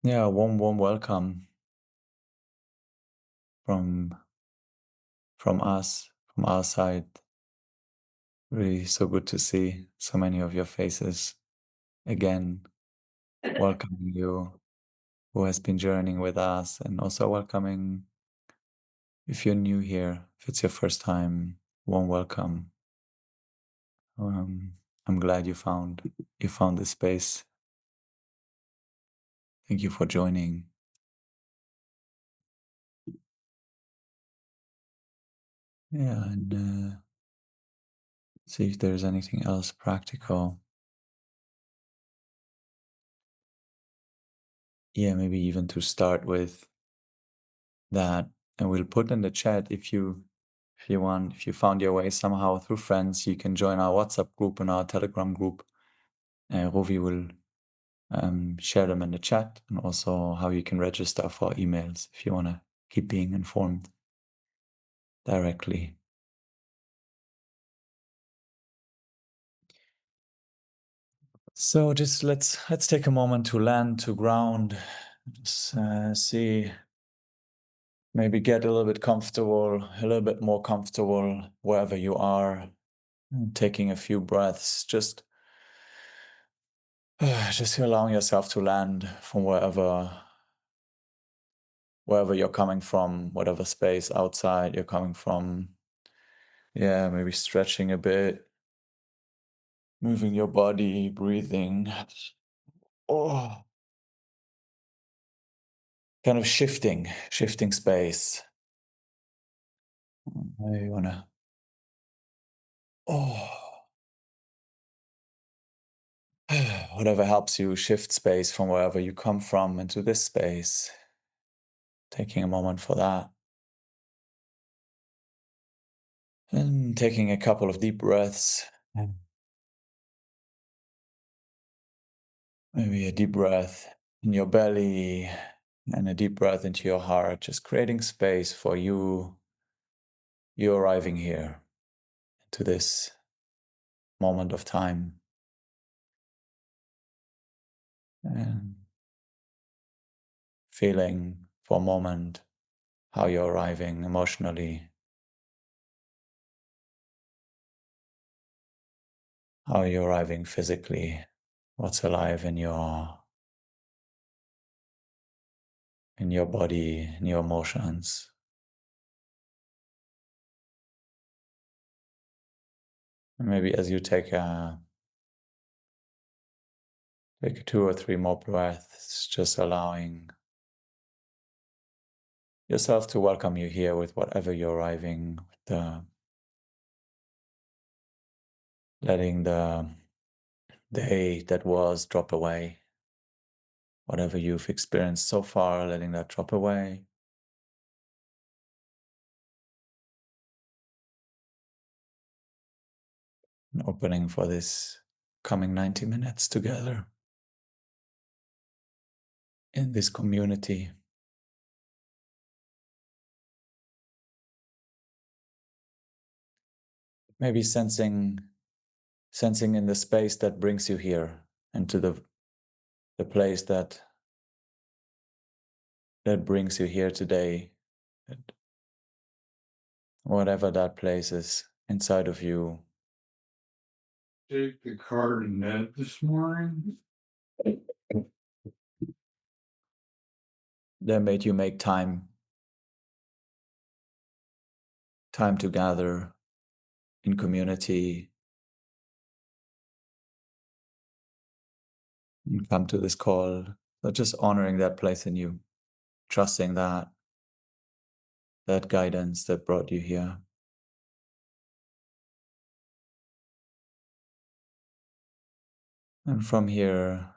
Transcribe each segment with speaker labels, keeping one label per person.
Speaker 1: Yeah, warm welcome from us, from our side. Really so good to see so many of your faces again. Welcoming you who has been journeying with us, and also welcoming if you're new here, if it's your first time, warm welcome. Um, I'm glad you found this space. Thank you for joining. Yeah, and see if there's anything else practical. Yeah, maybe even to start with that, and we'll put in the chat if you want, if you found your way somehow through friends, you can join our WhatsApp group and our Telegram group. Rovi will share them in the chat, and also how you can register for emails if you want to keep being informed directly. So just let's take a moment to land, to ground, just see, maybe get a little bit comfortable, a little bit more comfortable wherever you are, and taking a few breaths, just allowing yourself to land from wherever you're coming from, whatever space outside you're coming from. Yeah, maybe stretching a bit, moving your body, breathing. Oh, kind of shifting space. I wanna. Oh, whatever helps you shift space from wherever you come from into this space. Taking a moment for that. And taking a couple of deep breaths. Maybe a deep breath in your belly and a deep breath into your heart, just creating space for you arriving here to this moment of time. And feeling for a moment how you're arriving emotionally, how you're arriving physically, what's alive in your body, in your emotions. And maybe as you take two or three more breaths, just allowing yourself to welcome you here with whatever you're arriving, letting the day that was drop away. Whatever you've experienced so far, letting that drop away. And opening for this coming 90 minutes together in this community. Maybe sensing in the space that brings you here, and to the place that brings you here today. And whatever that place is inside of you.
Speaker 2: Take the car to Ned this morning.
Speaker 1: That made you make time to gather in community and come to this call. But just honoring that place in you, trusting that guidance that brought you here. And from here,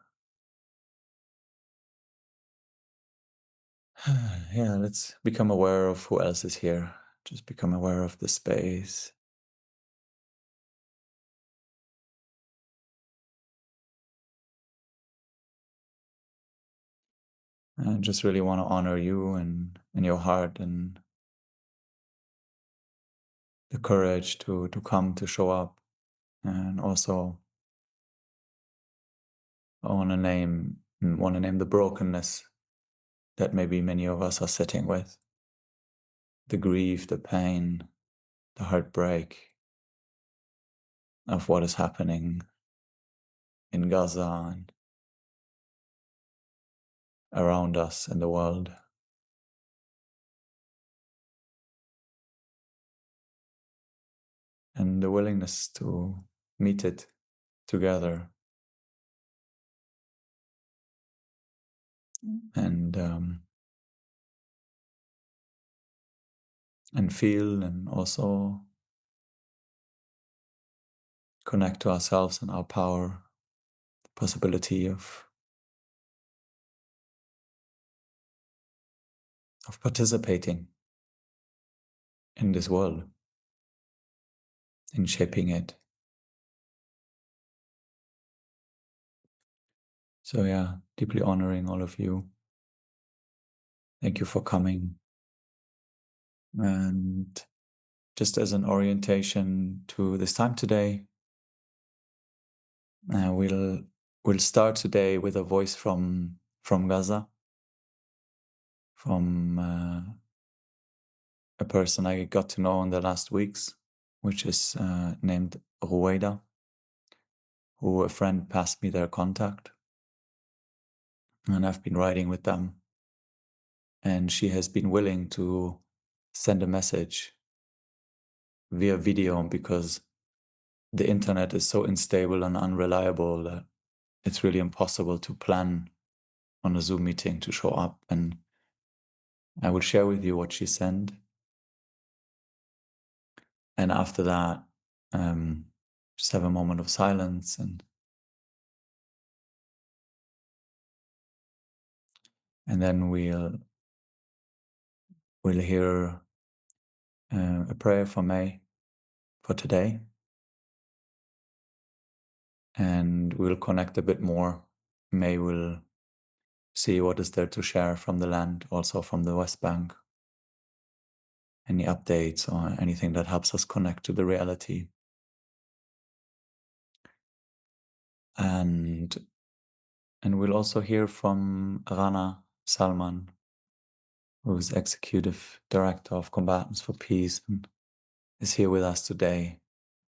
Speaker 1: yeah, let's become aware of who else is here. Just become aware of the space. And just really want to honor you and your heart and the courage to come, to show up. And also I want to name the brokenness that maybe many of us are sitting with. The grief, the pain, the heartbreak of what is happening in Gaza and around us in the world. And the willingness to meet it together and feel and also connect to ourselves and our power, the possibility of participating in this world, in shaping it. So yeah, deeply honoring all of you. Thank you for coming. And just as an orientation to this time today, we'll start today with a voice from Gaza, from a person I got to know in the last weeks, which is named Ruwaida, who a friend passed me their contact, and I've been writing with them. And she has been willing to send a message via video because the internet is so unstable and unreliable that it's really impossible to plan on a Zoom meeting to show up. And I will share with you what she sent. And after that, just have a moment of silence and then we'll hear a prayer for May for today. And we'll connect a bit more. May will see what is there to share from the land, also from the West Bank. Any updates or anything that helps us connect to the reality. And we'll also hear from Rana Salman, who is executive director of Combatants for Peace and is here with us today.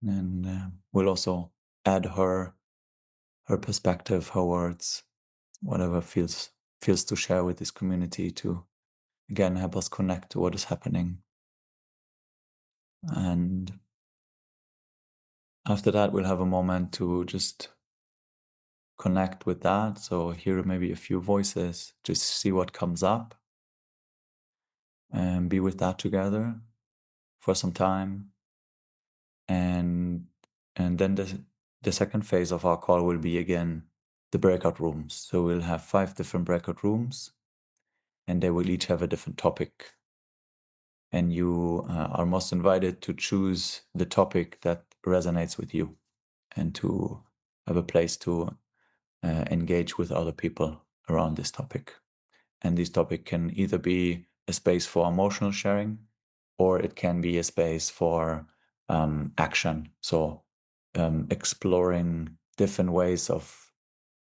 Speaker 1: And we'll also add her perspective, her words, whatever feels to share with this community to, again, help us connect to what is happening. And after that, we'll have a moment to just connect with that. So hear maybe a few voices, just see what comes up and be with that together for some time. And then the second phase of our call will be again the breakout rooms. So we'll have 5 different breakout rooms and they will each have a different topic. And you are most invited to choose the topic that resonates with you and to have a place to engage with other people around this topic. And this topic can either be a space for emotional sharing or it can be a space for action. So exploring different ways of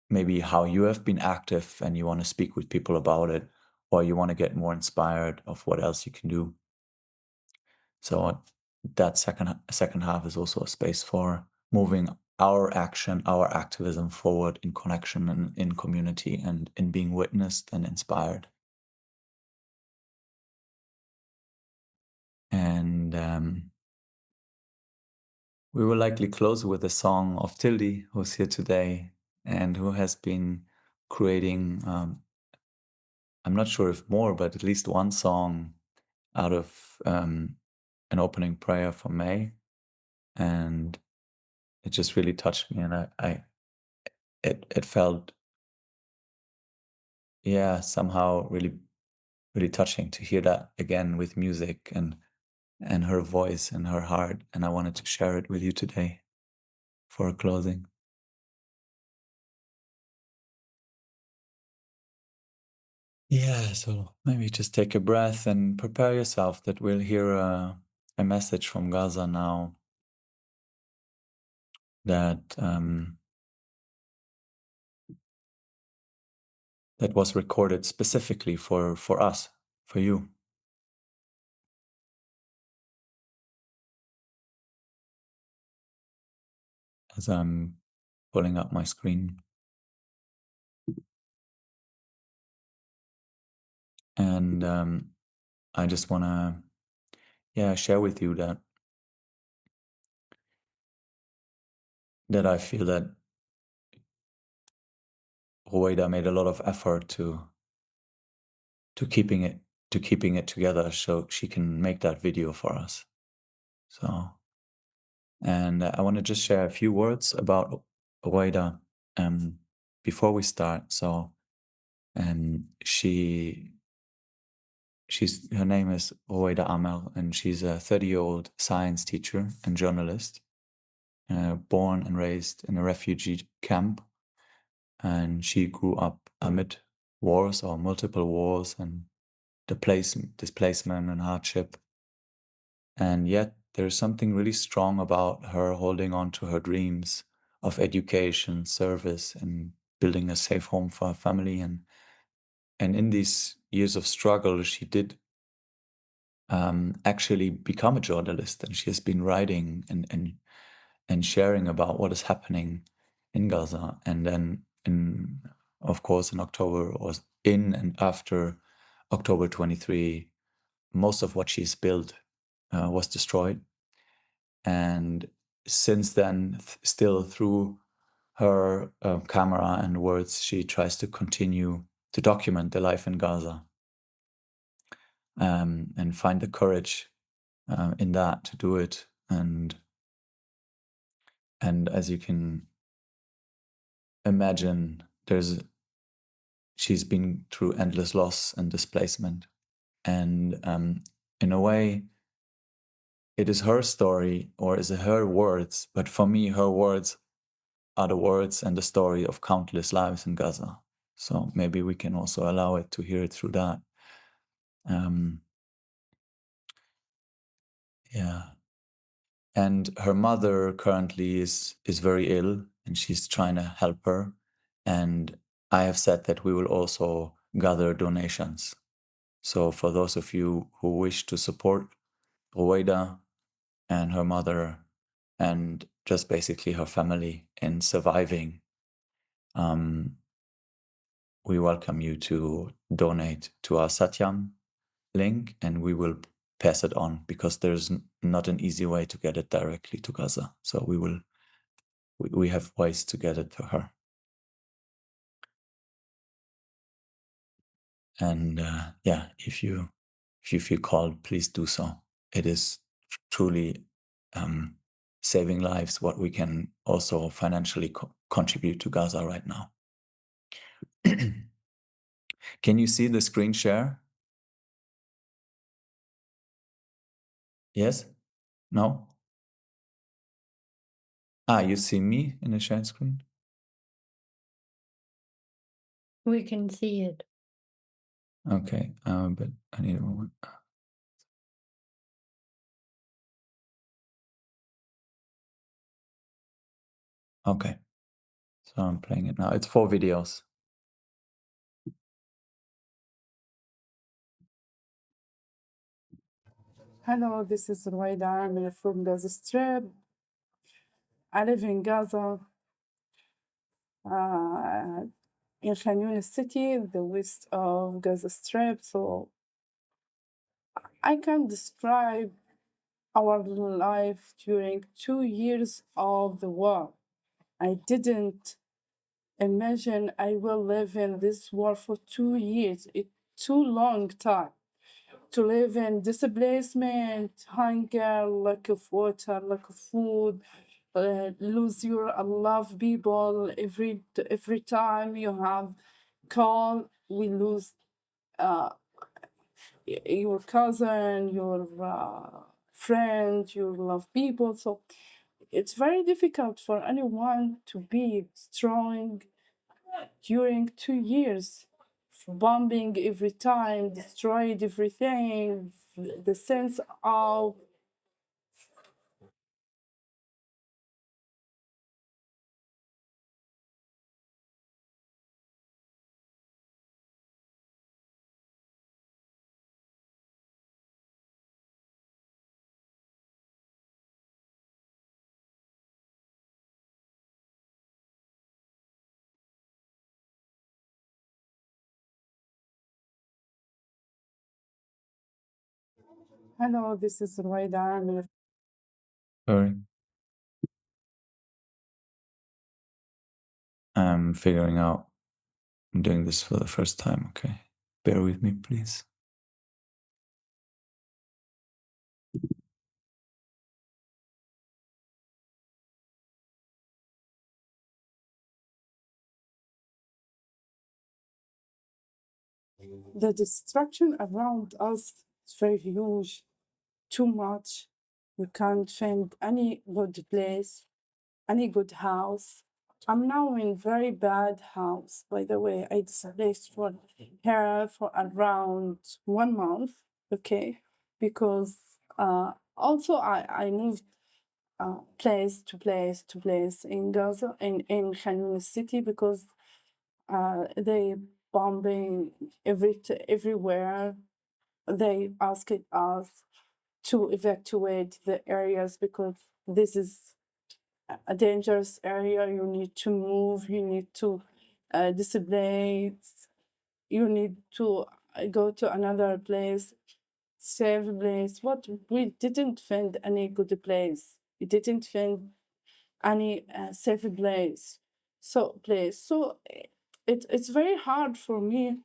Speaker 1: maybe how you have been active and you want to speak with people about it, or you want to get more inspired of what else you can do. So that second half is also a space for moving our action, our activism forward in connection and in community and in being witnessed and inspired. And we will likely close with a song of Tildy, who's here today and who has been creating, I'm not sure if more, but at least one song out of an opening prayer for May. And it just really touched me. And it felt, yeah, somehow really, really touching to hear that again with music and her voice and her heart. And I wanted to share it with you today for a closing. Yeah, so maybe just take a breath and prepare yourself that we'll hear a message from Gaza now that that was recorded specifically for us, for you. As I'm pulling up my screen. And I just want to, share with you that I feel that Ruwaida made a lot of effort to keeping it together so she can make that video for us. So, and I want to just share a few words about Ruwaida before we start. So, her name is Ruwaida Amel, and she's a 30-year-old science teacher and journalist, born and raised in a refugee camp. And she grew up amid wars or multiple wars and displacement and hardship. And yet there's something really strong about her holding on to her dreams of education, service, and building a safe home for her family. And in these years of struggle, she did actually become a journalist, and she has been writing and sharing about what is happening in Gaza. And then, of course, in October, or in and after October 23, most of what she's built was destroyed. And since then, still through her camera and words, she tries to continue to document the life in Gaza, and find the courage in that to do it. And as you can imagine, she's been through endless loss and displacement. And in a way, it is her story, or is it her words? But for me, her words are the words and the story of countless lives in Gaza. So maybe we can also allow it to hear it through that. Yeah. And her mother currently is very ill, and she's trying to help her. And I have said that we will also gather donations. So for those of you who wish to support Ruwaida and her mother, and just basically her family in surviving, we welcome you to donate to our Satyam link, and we will pass it on, because there's not an easy way to get it directly to Gaza. So we have ways to get it to her. And if you feel called, please do so. It is truly saving lives what we can also financially contribute to Gaza right now. Can you see the screen share? Yes? No? You see me in the share screen?
Speaker 3: We can see it.
Speaker 1: Okay, but I need a moment. Okay, so I'm playing it now. It's 4 videos.
Speaker 4: Hello, this is Ruwaida. I'm from Gaza Strip. I live in Gaza, in Khan Yunis city, the west of Gaza Strip. So I can describe our life during 2 years of the war. I didn't imagine I will live in this war for 2 years. It's too long time to live in displacement, hunger, lack of water, lack of food, lose your loved people every time you have call. We lose uh, your cousin, your friend, your loved people. So it's very difficult for anyone to be strong during 2 years. Bombing every time, destroyed everything, the sense of Hello, this is Ruwaida.
Speaker 1: Sorry. I'm figuring out. I'm doing this for the first time, okay? Bear with me, please.
Speaker 4: The destruction around us is very huge, too much. We can't find any good place, any good house. I'm now in very bad house. By the way, I displaced for here for around 1 month, okay? Because also I moved place to place to place in Gaza, in Khan Yunis city, because they bombing everywhere. They asked us to evacuate the areas because this is a dangerous area. You need to move. You need to displace. You need to go to another place, safe place. What we didn't find any good place. We didn't find any safe place. So it's very hard for me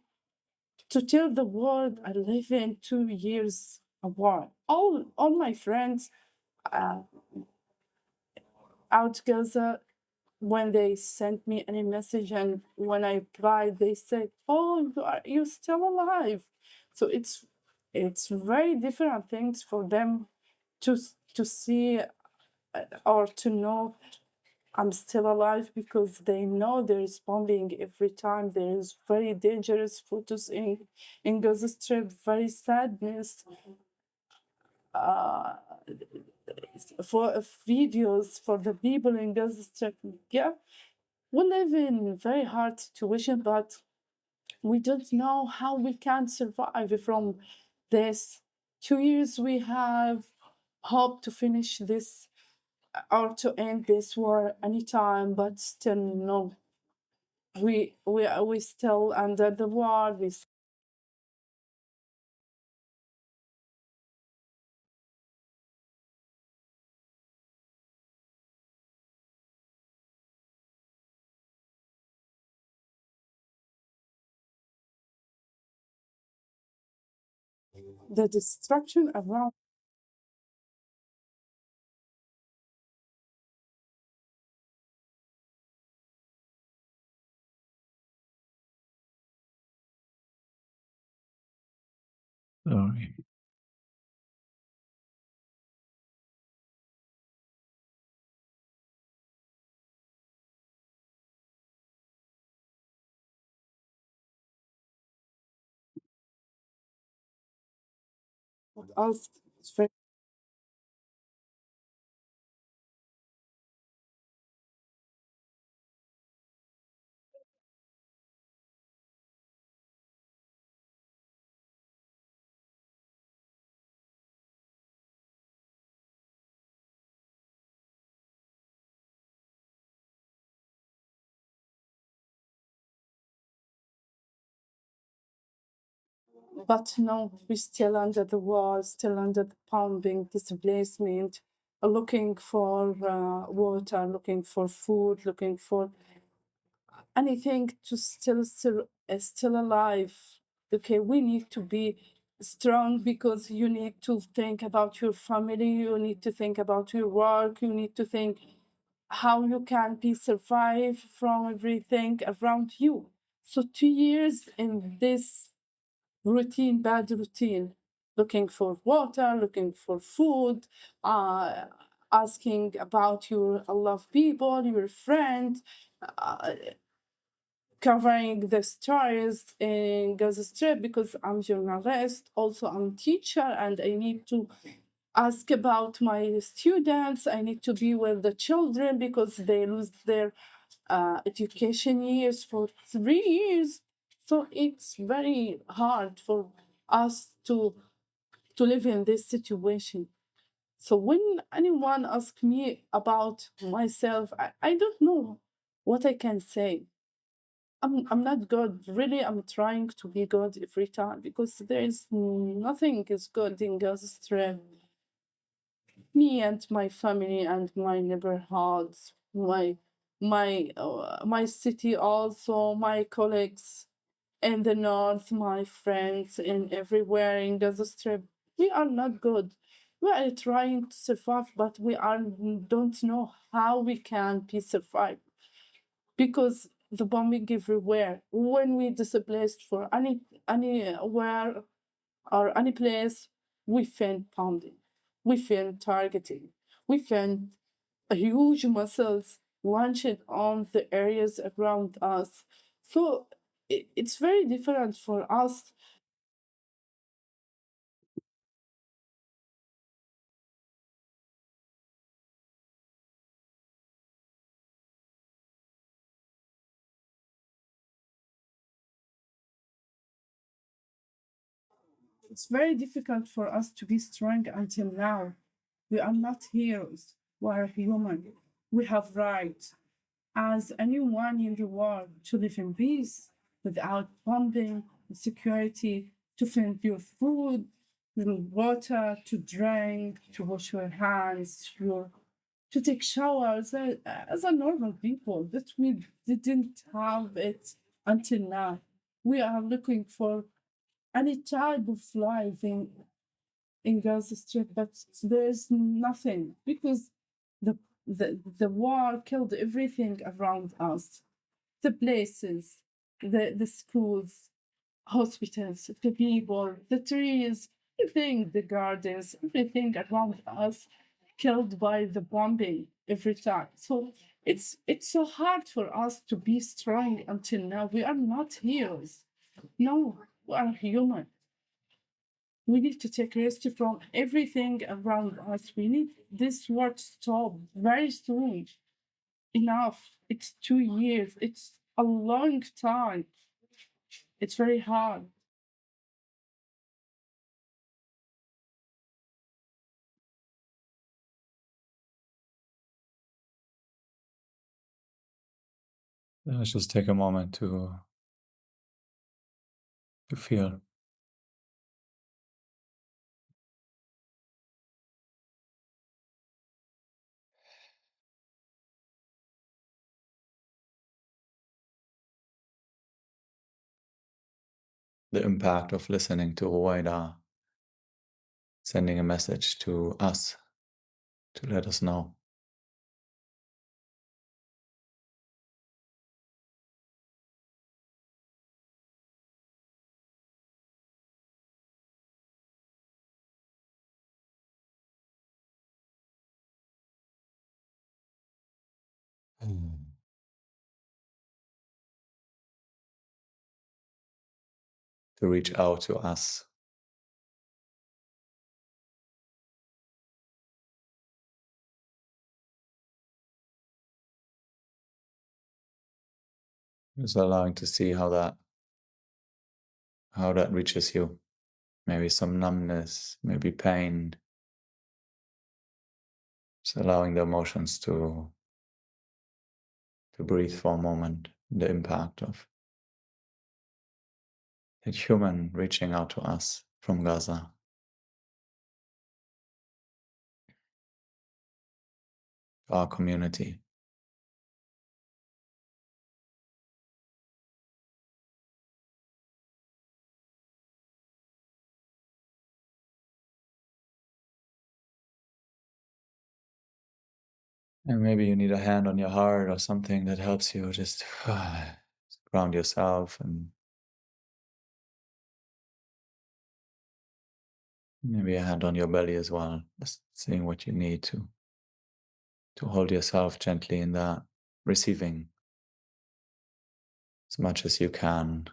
Speaker 4: to tell the world I live in 2 years apart. All my friends uh, out Gaza, when they sent me any message and when I replied, they said, "Oh, you still alive." So it's very different things for them to see or to know I'm still alive, because they know there is bombing every time. There is very dangerous photos in Gaza Strip, very sadness. Uh, for videos for the people in Gaza Strip. Yeah, we live in very hard situation, but we don't know how we can survive from this. 2 years we have hope to finish this or to end this war anytime, but still no. We still under the war. The destruction around.
Speaker 1: Sorry.
Speaker 4: Us, it's very. But no, we're still under the war, still under the bombing, displacement, looking for water, looking for food, looking for anything to still alive. Okay, we need to be strong, because you need to think about your family, you need to think about your work, you need to think how you can be survive from everything around you. So 2 years in this routine, bad routine, looking for water, looking for food, uh, asking about your loved people, your friend, uh, covering the stories in Gaza Strip, because I'm journalist, also I'm teacher, and I need to ask about my students. I need to be with the children because they lose their education years for 3 years. So it's very hard for us to live in this situation. So when anyone asks me about myself, I don't know what I can say. I'm not good. Really, I'm trying to be good every time because there is nothing is good in Gaza Strip. Me and my family and my neighborhoods, my city also, my colleagues in the north, my friends and everywhere in Gaza Strip. We are not good. We are trying to survive, but we are don't know how we can be survive because the bombing everywhere. When we displaced for anywhere or any place, we feel bombing, we feel targeting, we feel huge missiles launched on the areas around us. So it's very different for us. It's very difficult for us to be strong until now. We are not heroes. We are human. We have rights as anyone in the world to live in peace without bombing, security, to find your food, your water to drink, to wash your hands, to take showers as a normal people that we didn't have it until now. We are looking for any type of life in Gaza Strip, but there's nothing because the the war killed everything around us. The places, the schools, hospitals, the people, the trees, everything, the gardens, everything around us killed by the bombing every time. So it's so hard for us to be strong until now. We are not heroes. No, we are human. We need to take rest from everything around us. We need this war to stop very soon. Enough. It's 2 years. It's a long time. It's very hard.
Speaker 1: Let's just take a moment to feel. The impact of listening to Ruwaida, sending a message to us to let us know. Mm. To reach out to us. Just allowing to see how that reaches you. Maybe some numbness, maybe pain. Just allowing the emotions to breathe for a moment. The impact of a human reaching out to us from Gaza. Our community. And maybe you need a hand on your heart or something that helps you just ground yourself, and maybe a hand on your belly as well, just seeing what you need to hold yourself gently in that, receiving as much as you can,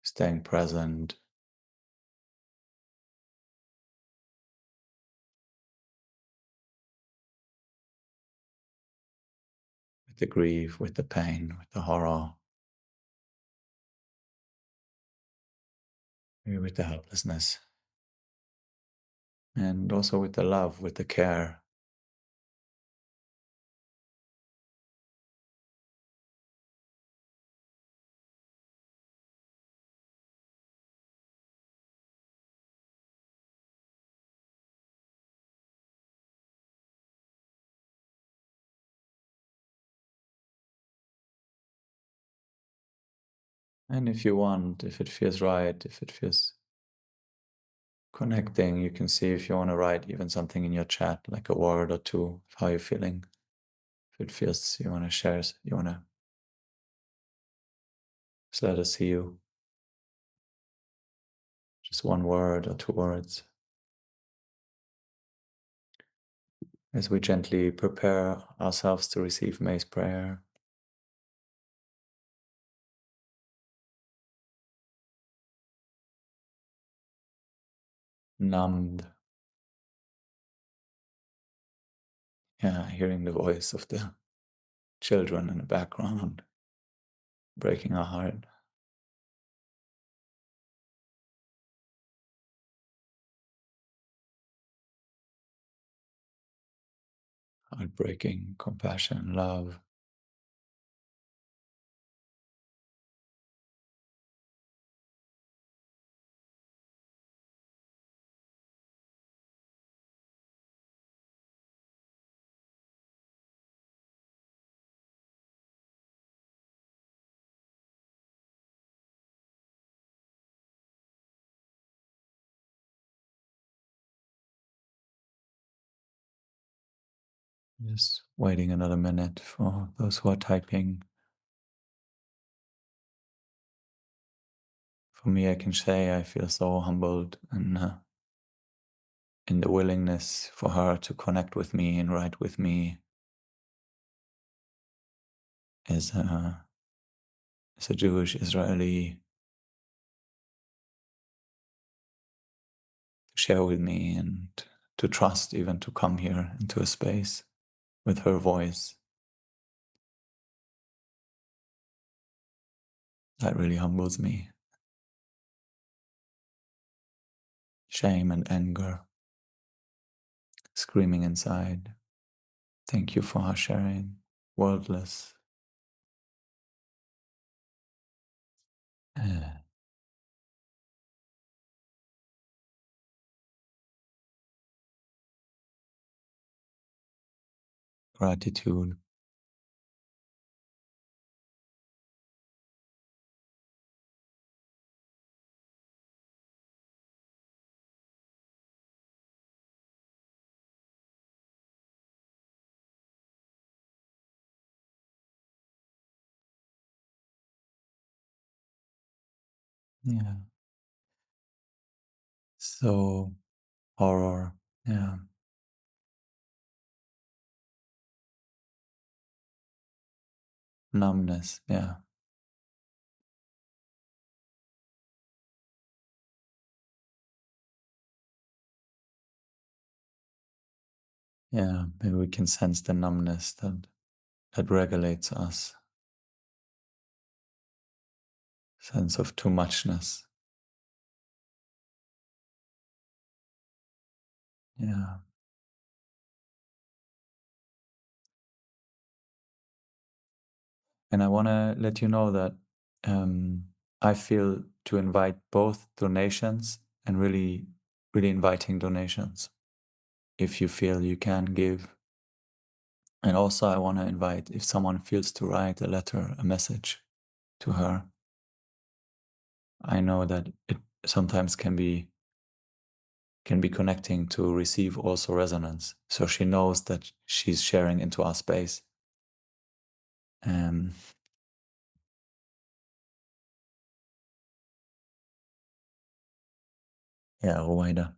Speaker 1: staying present. With the grief, with the pain, with the horror, maybe with the helplessness, and also with the love, with the care. And if you want, if it feels right, if it feels connecting, you can see if you want to write even something in your chat, like a word or two of how you're feeling. If it feels you want to share, you want to just let us see you. Just one word or two words. As we gently prepare ourselves to receive May's prayer. Numbed. Yeah, hearing the voice of the children in the background, breaking our heart. Heartbreaking, compassion, love. Just waiting another minute for those who are typing. For me, I can say I feel so humbled and in the willingness for her to connect with me and write with me as a Jewish Israeli, to share with me and to trust even to come here into a space with her voice. That really humbles me. Shame and anger screaming inside. Thank you for her sharing. Wordless. Uh, Gratitude. Yeah. So horror. Yeah. Numbness. Yeah. Yeah. Maybe we can sense the numbness that regulates us. Sense of too muchness. Yeah. And I want to let you know that I feel to invite both donations and really, really inviting donations if you feel you can give. And also, I want to invite if someone feels to write a letter, a message to her. I know that it sometimes can be connecting to receive also resonance. So she knows that she's sharing into our space. Yeah, Ruwaida.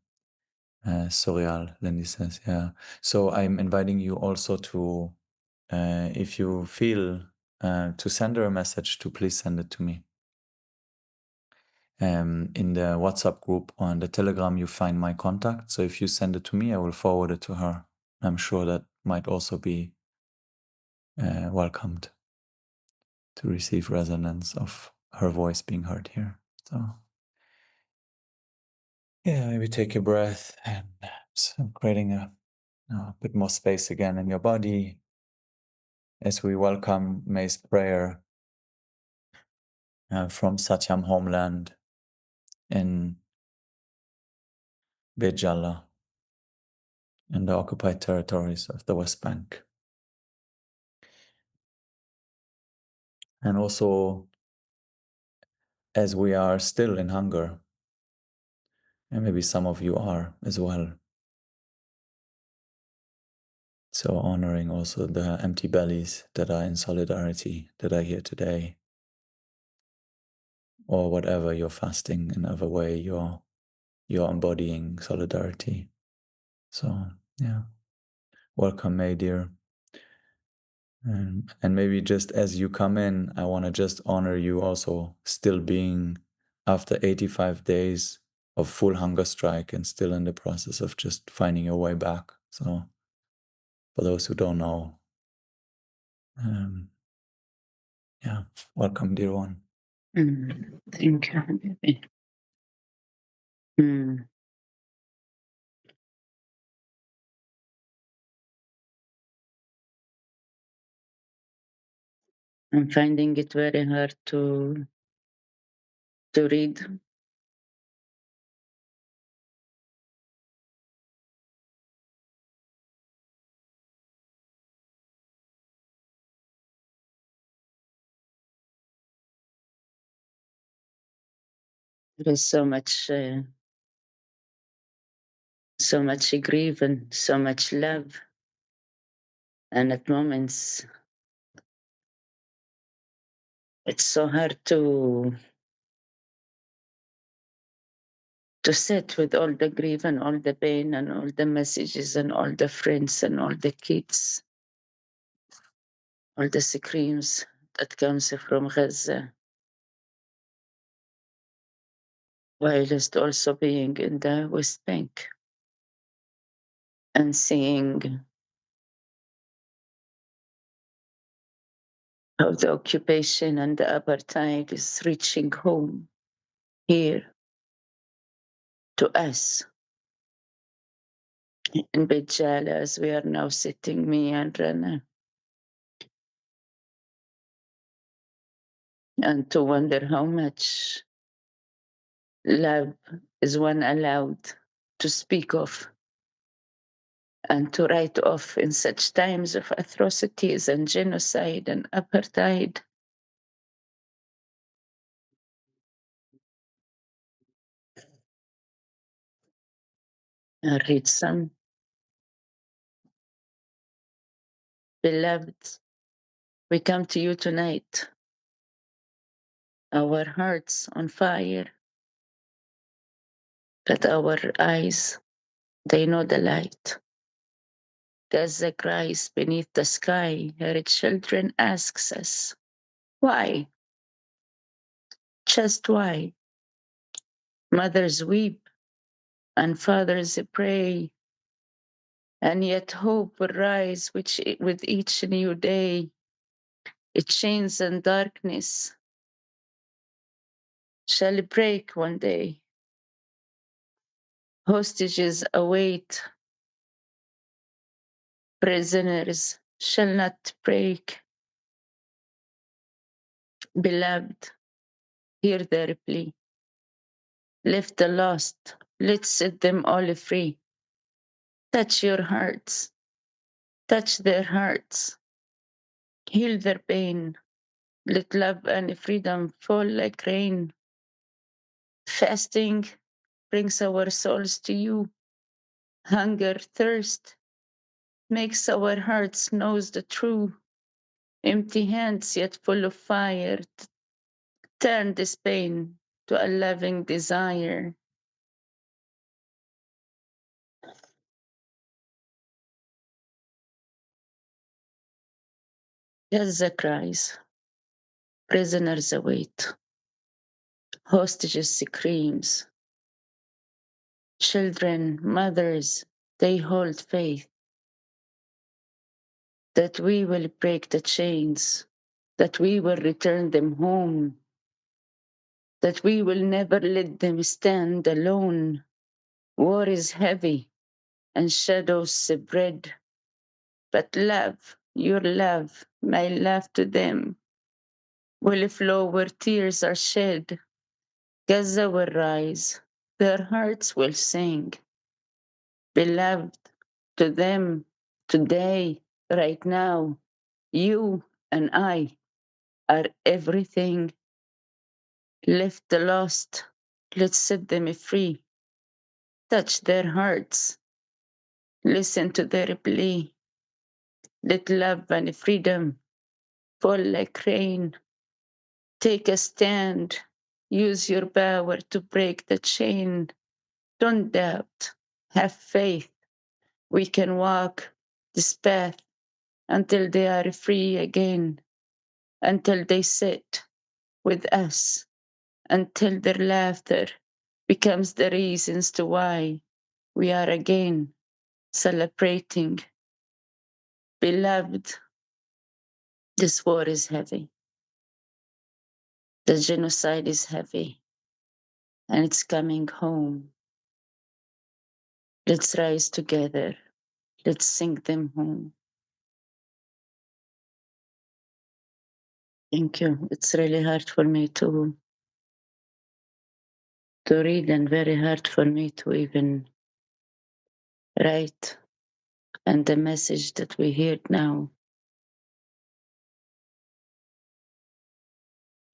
Speaker 1: Surreal, Lindy says, yeah. So I'm inviting you also to, if you feel to send her a message, to please send it to me. In the WhatsApp group or in the Telegram, you find my contact. So if you send it to me, I will forward it to her. I'm sure that might also be welcomed to receive resonance of her voice being heard here. So yeah, maybe take a breath and creating a bit more space again in your body as we welcome May's prayer from Satyam homeland in Bejala in the occupied territories of the West Bank. And also as we are still in hunger. And maybe some of you are as well. So honoring also the empty bellies that are in solidarity, that are here today. Or whatever you're fasting, in other way you're embodying solidarity. So yeah. Welcome, May dear. And maybe just as you come in, I want to just honor you also still being after 85 days of full hunger strike and still in the process of just finding your way back. So for those who don't know, yeah, welcome, dear one.
Speaker 5: Thank you, Habibi. I'm finding it very hard to read. There is so much grief and so much love, and at moments it's so hard to sit with all the grief and all the pain and all the messages and all the friends and all the kids, all the screams that comes from Gaza, whilst also being in the West Bank and seeing how the occupation and the apartheid is reaching home here to us in Bejala, as we are now sitting, me and Rana, and to wonder how much love is one allowed to speak of and to write off in such times of atrocities and genocide and apartheid. I read some. Beloved, we come to you tonight, our hearts on fire, that our eyes, they know the light. Gaza cries beneath the sky, her children asks us, why? Just why? Mothers weep and fathers pray, and yet hope will rise with each new day. It chains and darkness shall break one day. Hostages await, prisoners shall not break. Beloved, hear their plea. Lift the lost, let's set them all free. Touch your hearts, touch their hearts, heal their pain. Let love and freedom fall like rain. Fasting brings our souls to you. Hunger, thirst makes our hearts knows the truth. Empty hands yet full of fire. Turn this pain to a loving desire. Gaza cries. Prisoners await. Hostages screams. Children, mothers, they hold faith that we will break the chains, that we will return them home, that we will never let them stand alone. War is heavy and shadows spread, but love, your love, my love to them, will flow where tears are shed. Gaza will rise, their hearts will sing. Beloved, to them, today, right now, you and I are everything. Lift the lost. Let's set them free. Touch their hearts. Listen to their plea. Let love and freedom fall like rain. Take a stand. Use your power to break the chain. Don't doubt. Have faith. We can walk this path until they are free again, until they sit with us, until their laughter becomes the reasons to why we are again celebrating. Beloved, this war is heavy. The genocide is heavy, and it's coming home. Let's rise together. Let's sing them home. Thank you. It's really hard for me to read, and very hard for me to even write. And the message that we hear now,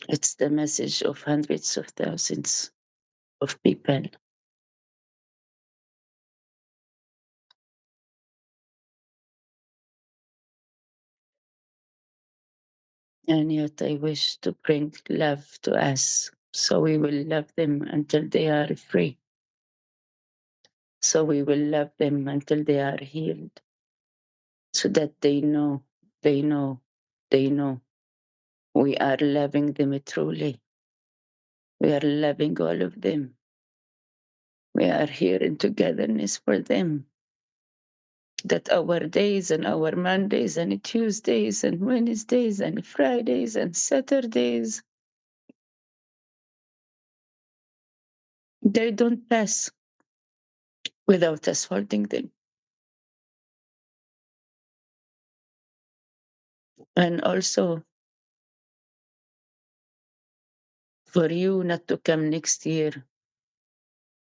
Speaker 5: it's the message of hundreds of thousands of people. And yet I wish to bring love to us, so we will love them until they are free. So we will love them until they are healed, so that they know, they know, they know we are loving them truly. We are loving all of them. We are here in togetherness for them. That our days and our Mondays and Tuesdays and Wednesdays and Fridays and Saturdays, they don't pass without us holding them. And also for you not to come next year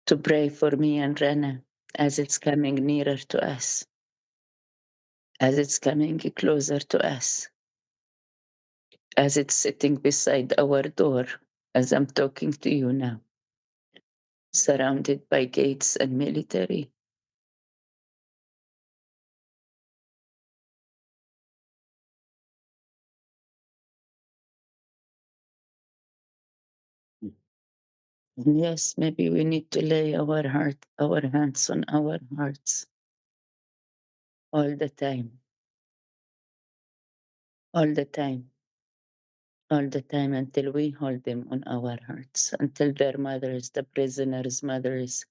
Speaker 5: to pray for me and Rana as it's coming nearer to us, as it's coming closer to us, as it's sitting beside our door, as I'm talking to you now, surrounded by gates and military. And yes, maybe we need to lay our hands on our hearts all the time, all the time, all the time until we hold them on our hearts, until their mothers, the prisoners' mothers,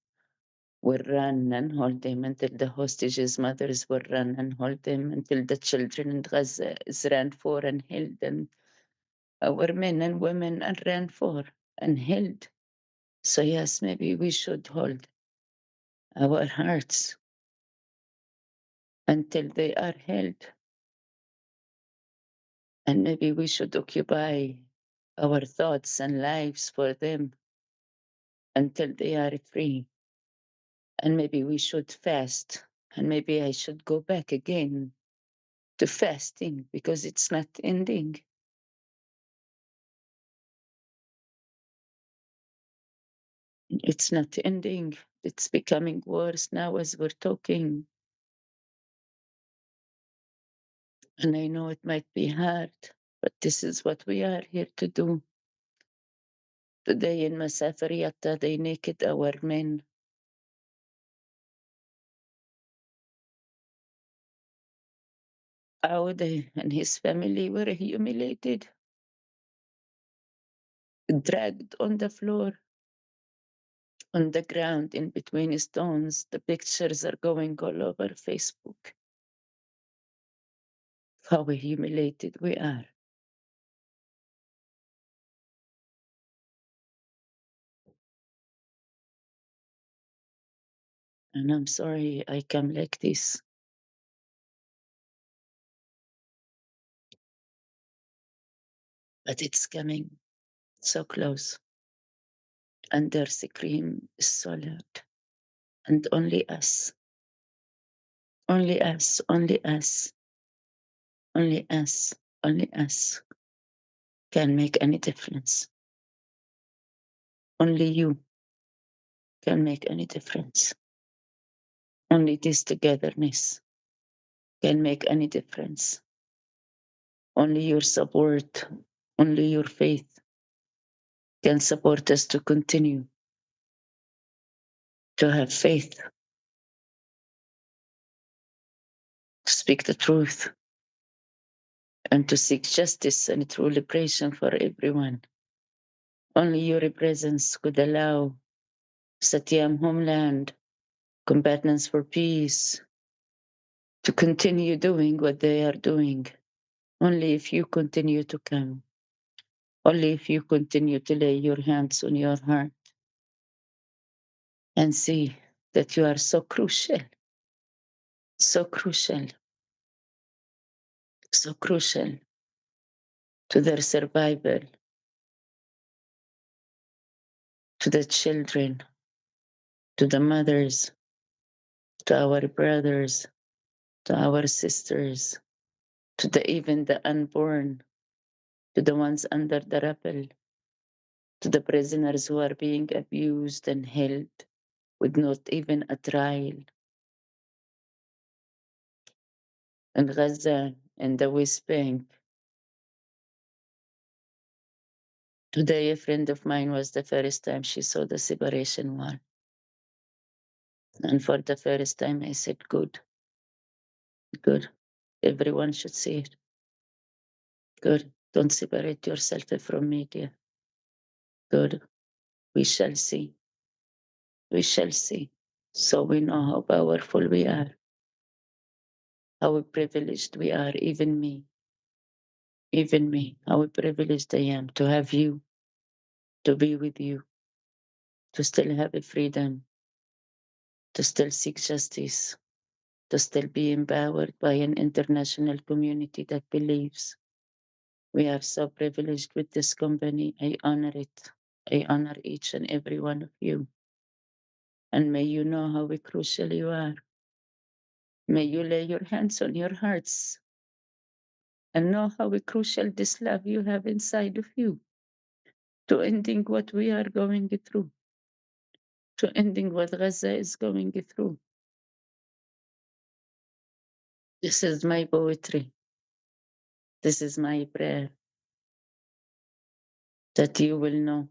Speaker 5: will run and hold them, until the hostages' mothers will run and hold them, until the children in Gaza is ran for and held, and our men and women are ran for and held. So yes, maybe we should hold our hearts until they are held. And maybe we should occupy our thoughts and lives for them until they are free. And maybe we should fast. And maybe I should go back again to fasting because it's not ending. It's not ending. It's becoming worse now as we're talking. And I know it might be hard, but this is what we are here to do. Today in Masafariata, they naked our men. Aude and his family were humiliated, dragged on the floor, on the ground in between stones. The pictures are going all over Facebook. How humiliated we are. And I'm sorry I come like this. But it's coming so close. And their scream is so loud. And only us, only us, only us, only us, only us can make any difference. Only you can make any difference. Only this togetherness can make any difference. Only your support, only your faith can support us to continue to have faith, to speak the truth, and to seek justice and true liberation for everyone. Only your presence could allow Satyam homeland, combatants for peace, to continue doing what they are doing. Only if you continue to come, only if you continue to lay your hands on your heart and see that you are so crucial, so crucial, so crucial to their survival, to the children, to the mothers, to our brothers, to our sisters, to even the unborn, to the ones under the rubble, to the prisoners who are being abused and held with not even a trial. In Gaza and the West Bank. Today, a friend of mine was the first time she saw the separation wall. And for the first time, I said, good, good. Everyone should see it. Good. Don't separate yourself from media. Good. We shall see. We shall see. So we know how powerful we are, how privileged we are, even me, how privileged I am to have you, to be with you, to still have a freedom, to still seek justice, to still be empowered by an international community that believes. We are so privileged with this company. I honor it. I honor each and every one of you. And may you know how crucial you are. May you lay your hands on your hearts and know how crucial this love you have inside of you to ending what we are going through, to ending what Gaza is going through. This is my poetry. This is my prayer that you will know,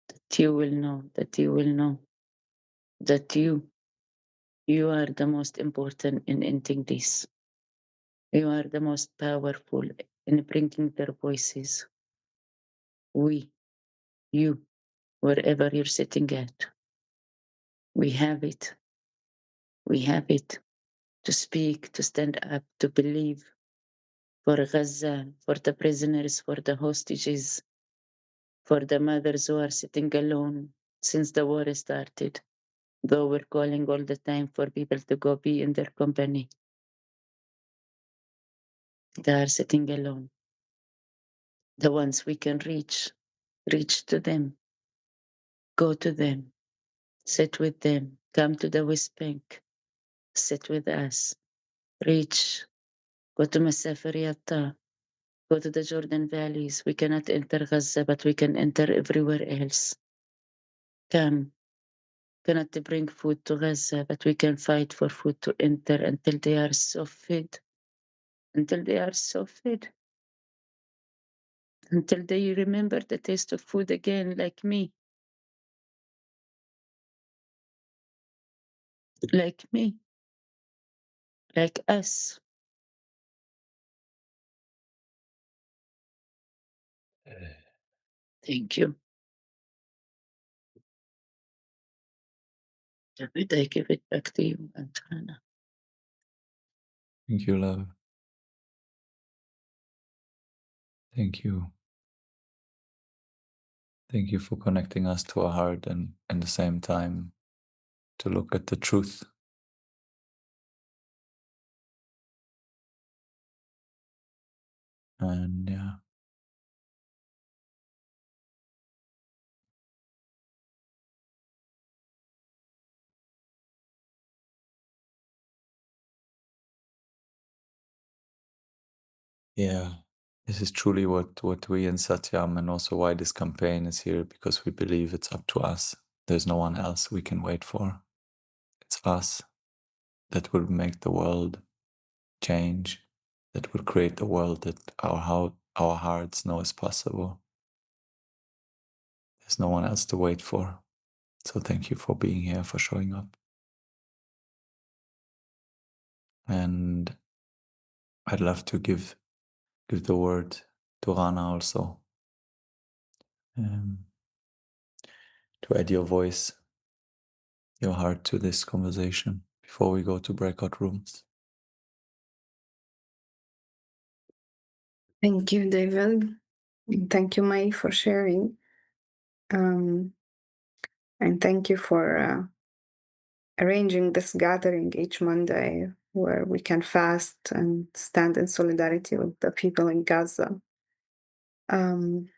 Speaker 5: that you will know, that you will know that you are the most important in ending this. You are the most powerful in bringing their voices. We, you, wherever you're sitting at, we have it. We have it to speak, to stand up, to believe for Gaza, for the prisoners, for the hostages, for the mothers who are sitting alone since the war started. Though we're calling all the time for people to go be in their company, they are sitting alone. The ones we can reach to them, go to them, sit with them, come to the West Bank, sit with us, reach, go to Masafer Yatta, go to the Jordan valleys. We cannot enter Gaza, but we can enter everywhere else. Come, cannot bring food to Gaza, but we can fight for food to enter until they are so fed, until they are so fed, until they remember the taste of food again, like me, like me, like us. Thank you. David, I give it back to you and Rana.
Speaker 1: Thank you, love. Thank you. Thank you for connecting us to our heart and at the same time to look at the truth. And yeah. Yeah. This is truly what we in Satyam, and also why this campaign is here, because we believe it's up to us. There's no one else we can wait for. It's us that will make the world change, that will create the world that our hearts know is possible. There's no one else to wait for. So thank you for being here, for showing up. And I'd love to give the word to Rana also, to add your voice, your heart to this conversation before we go to breakout rooms.
Speaker 6: Thank you, David. Thank you, Mai, for sharing. And thank you for arranging this gathering each Monday where we can fast and stand in solidarity with the people in Gaza. And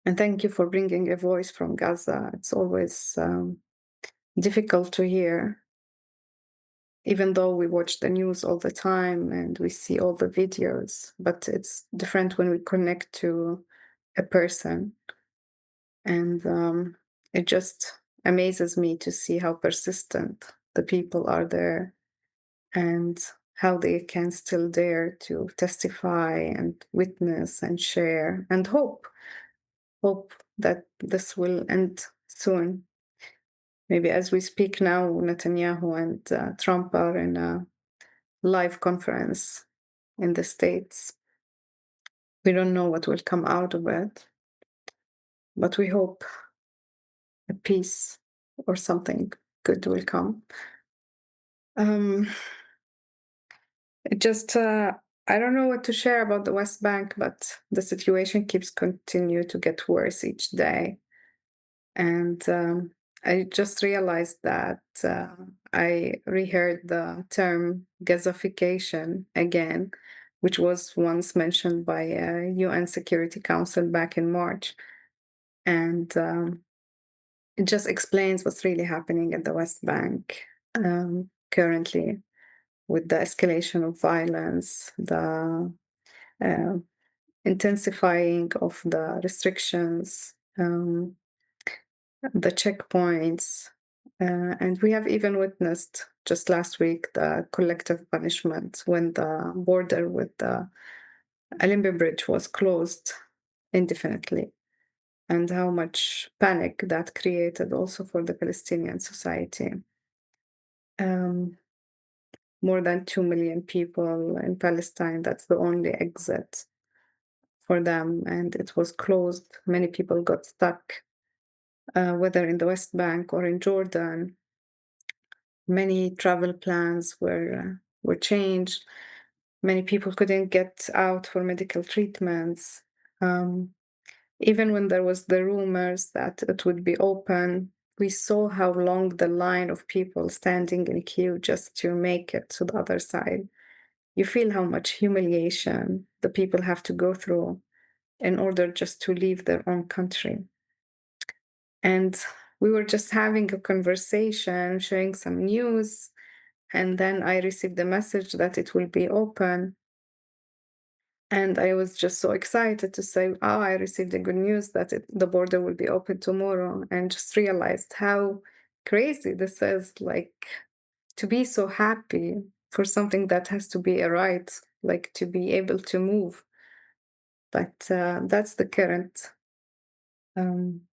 Speaker 6: thank you for bringing a voice from Gaza. It's always difficult to hear, even though we watch the news all the time and we see all the videos, but it's different when we connect to a person. And it just amazes me to see how persistent the people are there and how they can still dare to testify and witness and share and hope that this will end soon. Maybe as we speak now, Netanyahu and Trump are in a live conference in the States. We don't know what will come out of it, but we hope a peace or something good will come. It just, I don't know what to share about the West Bank, but the situation keeps continue to get worse each day. And I just realized that I reheard the term Gazification again, which was once mentioned by UN Security Council back in March. And it just explains what's really happening at the West Bank currently, with the escalation of violence, the intensifying of the restrictions, the checkpoints, and we have even witnessed just last week the collective punishment when the border with the Alimbi Bridge was closed indefinitely, and how much panic that created also for the Palestinian society. More than 2 million people in Palestine, that's the only exit for them, and it was closed. Many people got stuck, whether in the West Bank or in Jordan. Many travel plans were changed. Many people couldn't get out for medical treatments. Even when there was the rumors that it would be open, we saw how long the line of people standing in queue just to make it to the other side. You feel how much humiliation the people have to go through in order just to leave their own country. And we were just having a conversation, sharing some news, and then I received the message that it will be open. And I was just so excited to say, oh, I received the good news that the border will be open tomorrow, and just realized how crazy this is, like, to be so happy for something that has to be a right, like to be able to move. But that's the current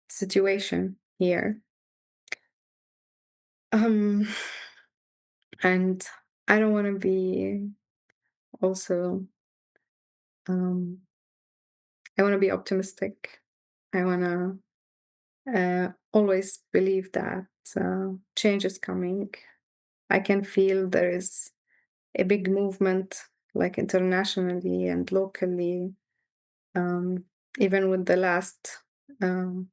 Speaker 6: situation here. And I don't want to be also, I want to be optimistic. I want to always believe that change is coming. I can feel there is a big movement, like internationally and locally, even with the last um,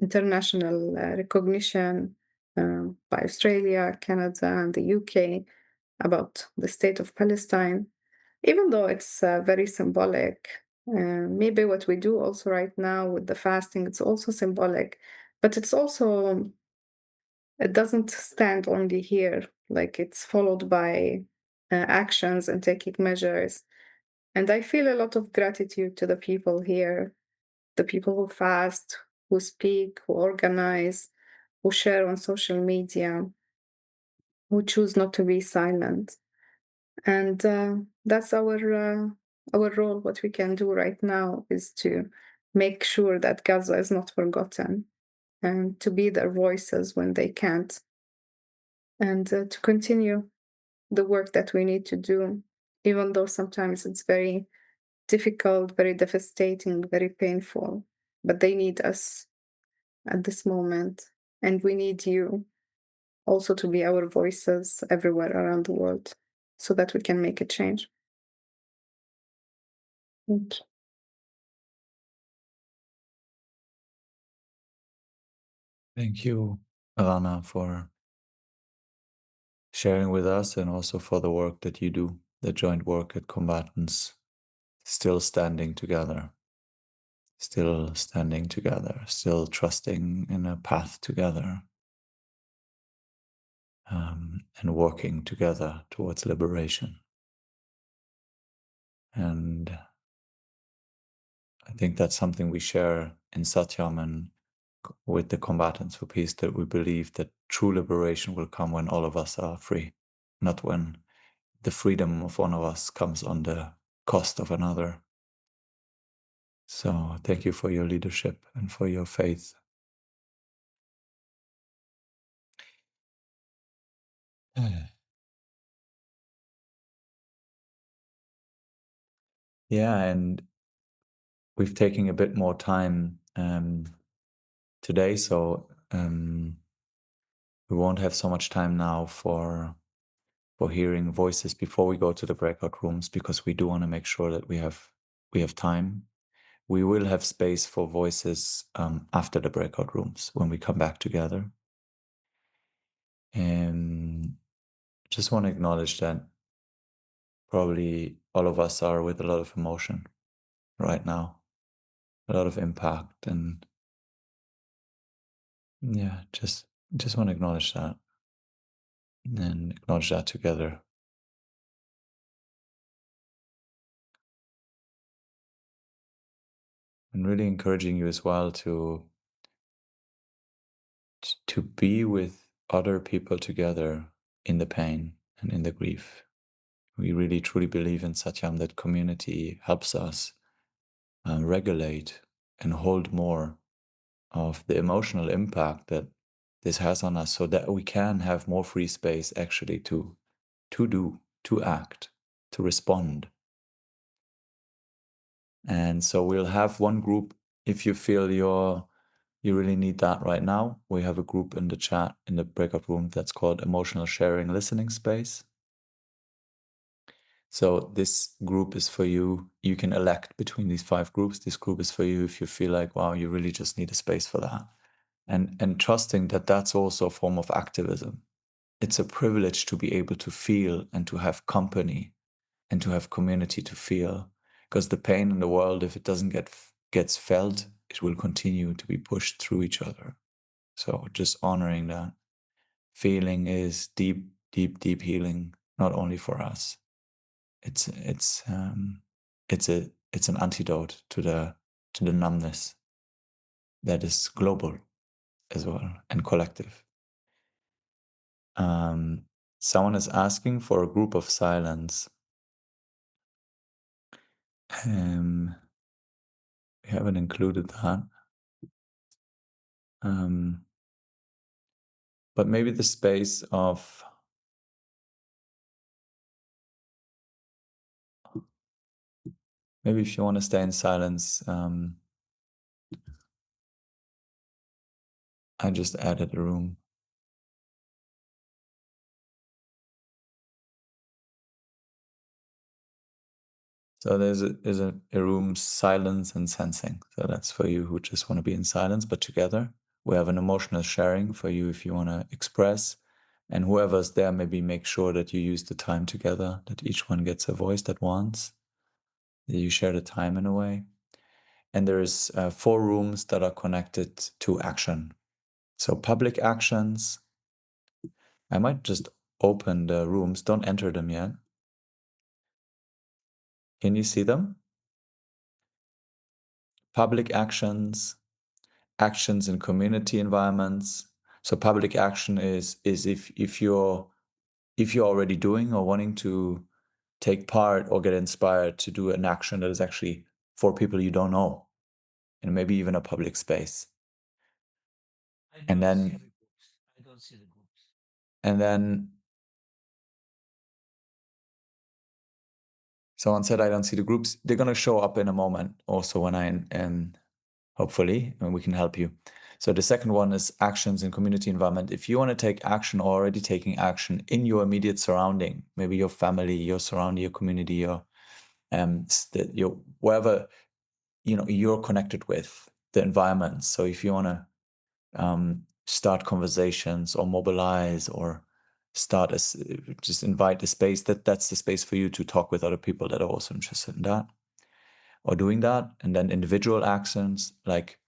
Speaker 6: international recognition by Australia, Canada, and the UK about the state of Palestine, even though it's very symbolic. Maybe what we do also right now with the fasting, it's also symbolic, but it's also, it doesn't stand only here, like it's followed by actions and taking measures. And I feel a lot of gratitude to the people here, the people who fast, who speak, who organize, who share on social media, who choose not to be silent. And that's our role. What we can do right now is to make sure that Gaza is not forgotten, and to be their voices when they can't, and to continue the work that we need to do, even though sometimes it's very difficult, very devastating, very painful. But they need us at this moment, and we need you also to be our voices everywhere around the world so that we can make a change. Thank you.
Speaker 1: Thank you, Rana, for sharing with us and also for the work that you do, the joint work at Combatants, still standing together, still trusting in a path together, and working together towards liberation. And I think that's something we share in Satyam and with the Combatants for Peace, that we believe that true liberation will come when all of us are free, not when the freedom of one of us comes on the cost of another. So thank you for your leadership and for your faith. Yeah, and we've taken a bit more time today, so we won't have so much time now for hearing voices before we go to the breakout rooms, because we do want to make sure that we have time. We will have space for voices after the breakout rooms when we come back together. And just want to acknowledge that probably all of us are with a lot of emotion right now, a lot of impact, and yeah, just want to acknowledge that and acknowledge that together. And really encouraging you as well to be with other people together in the pain and in the grief. We really truly believe in Satyam that community helps us regulate and hold more of the emotional impact that this has on us, so that we can have more free space actually to do, to act, to respond. And so we'll have one group. If you feel you really need that right now, we have a group in the chat, in the breakout room, that's called Emotional Sharing Listening Space. So this group is for you. You can elect between these 5 groups. This group is for you if you feel like, wow, you really just need a space for that. And trusting that that's also a form of activism. It's a privilege to be able to feel and to have company and to have community to feel. Because the pain in the world, if it doesn't gets felt, it will continue to be pushed through each other. So just honoring that feeling is deep, deep, deep healing, not only for us. It's an antidote to the numbness that is global as well and collective. Someone is asking for a group of silence. We haven't included that. But maybe the space of maybe if you want to stay in silence, I just added a room. So there's a room, silence and sensing. So that's for you who just want to be in silence, but together. We have an emotional sharing for you if you want to express. And whoever's there, maybe make sure that you use the time together, that each one gets a voice at once, that you share the time in a way. And there's 4 rooms that are connected to action. So public actions. I might just open the rooms. Don't enter them yet. Can you see them? Public actions, actions in community environments. So public action is if you're already doing or wanting to take part or get inspired to do an action that is actually for people you don't know, and maybe even a public space. And then
Speaker 7: I don't see the groups.
Speaker 1: And then someone said, I don't see the groups. They're going to show up in a moment also when hopefully, and we can help you. So the second one is actions in community environment. If you want to take action or already taking action in your immediate surrounding, maybe your family, your surrounding, your community, your wherever, you're connected with the environment. So if you want to start conversations or mobilize or just invite a space, that's the space for you to talk with other people that are also interested in that or doing that. And then individual actions like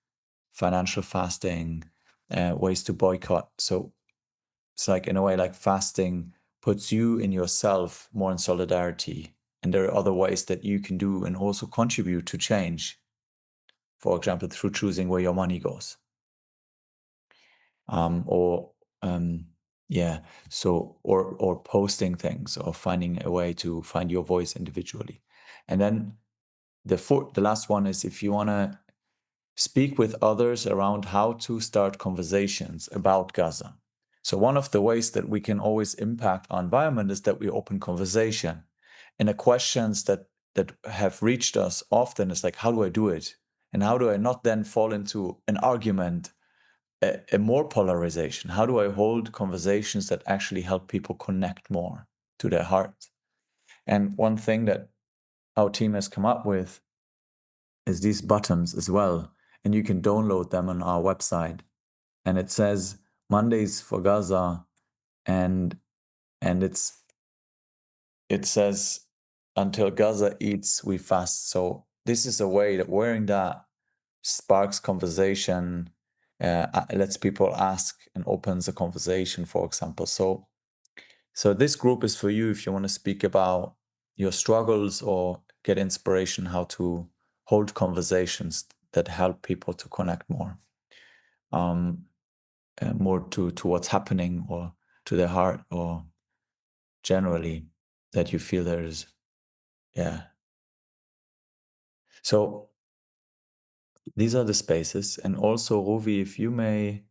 Speaker 1: financial fasting, ways to boycott. So it's like, in a way, like fasting puts you in yourself more in solidarity. And there are other ways that you can do and also contribute to change. For example, through choosing where your money goes. Or posting things or finding a way to find your voice individually. And then the last one is if you want to speak with others around how to start conversations about Gaza. So one of the ways that we can always impact our environment is that we open conversation. And the questions that have reached us often is like, how do I do it? And how do I not then fall into an argument, a more polarization? How do I hold conversations that actually help people connect more to their heart? And one thing that our team has come up with is these buttons as well. And you can download them on our website. And it says Mondays for Gaza, and it says until Gaza eats, we fast. So this is a way that wearing that sparks conversation, lets people ask and opens a conversation, for example. So this group is for you if you want to speak about your struggles or get inspiration how to hold conversations that help people to connect more, more to what's happening or to their heart, or generally that you feel there's, yeah. So these are the spaces. And also, Rovi, if you may,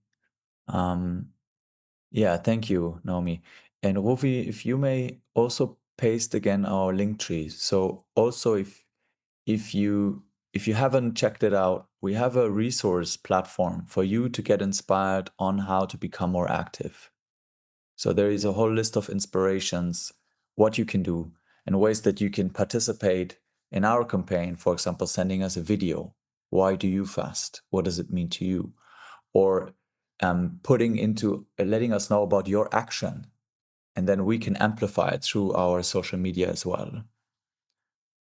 Speaker 1: yeah, thank you, Naomi. And Rovi, if you may also paste again our link tree. So also if you haven't checked it out, we have a resource platform for you to get inspired on how to become more active. So there is a whole list of inspirations, what you can do, and ways that you can participate in our campaign. For example, sending us a video. Why do you fast? What does it mean to you? Or letting us know about your action, and then we can amplify it through our social media as well.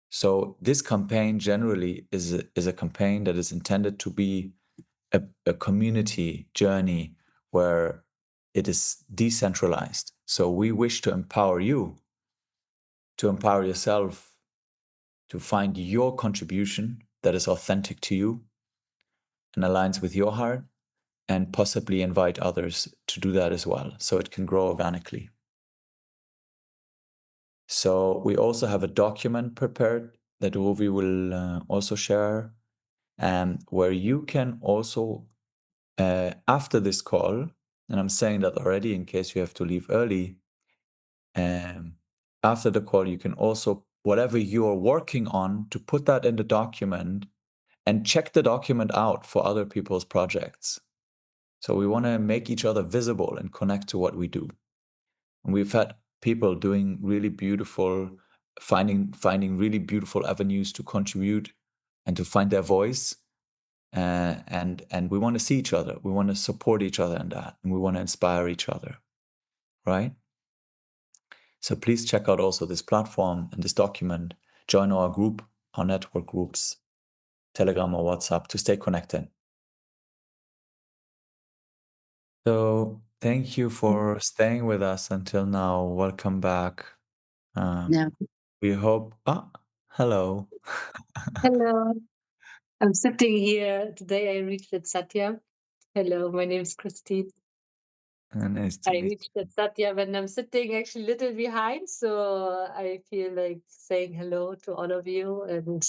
Speaker 1: So this campaign generally is a campaign that is intended to be a community journey where it is decentralized. So we wish to empower you, to empower yourself, to find your contribution that is authentic to you and aligns with your heart, and possibly invite others to do that as well, so it can grow organically. So we also have a document prepared that Ruvi will also share, where you can also, after this call, and I'm saying that already in case you have to leave early, after the call, you can also, whatever you're working on, to put that in the document and check the document out for other people's projects. So we want to make each other visible and connect to what we do. And we've had people doing really beautiful, finding really beautiful avenues to contribute and to find their voice. And we want to see each other. We want to support each other in that, and we want to inspire each other, right? So please check out also this platform and this document. Join our group, our network groups, Telegram or WhatsApp, to stay connected. So thank you for staying with us until now. Welcome back.
Speaker 5: Yeah.
Speaker 1: We hope. Hello.
Speaker 8: Hello, I'm sitting here. Today I reached at Satyam. Hello, my name is Christine.
Speaker 1: Nice to
Speaker 8: I
Speaker 1: meet
Speaker 8: reached at Satyam and I'm sitting actually a little behind, so I feel like saying hello to all of you. And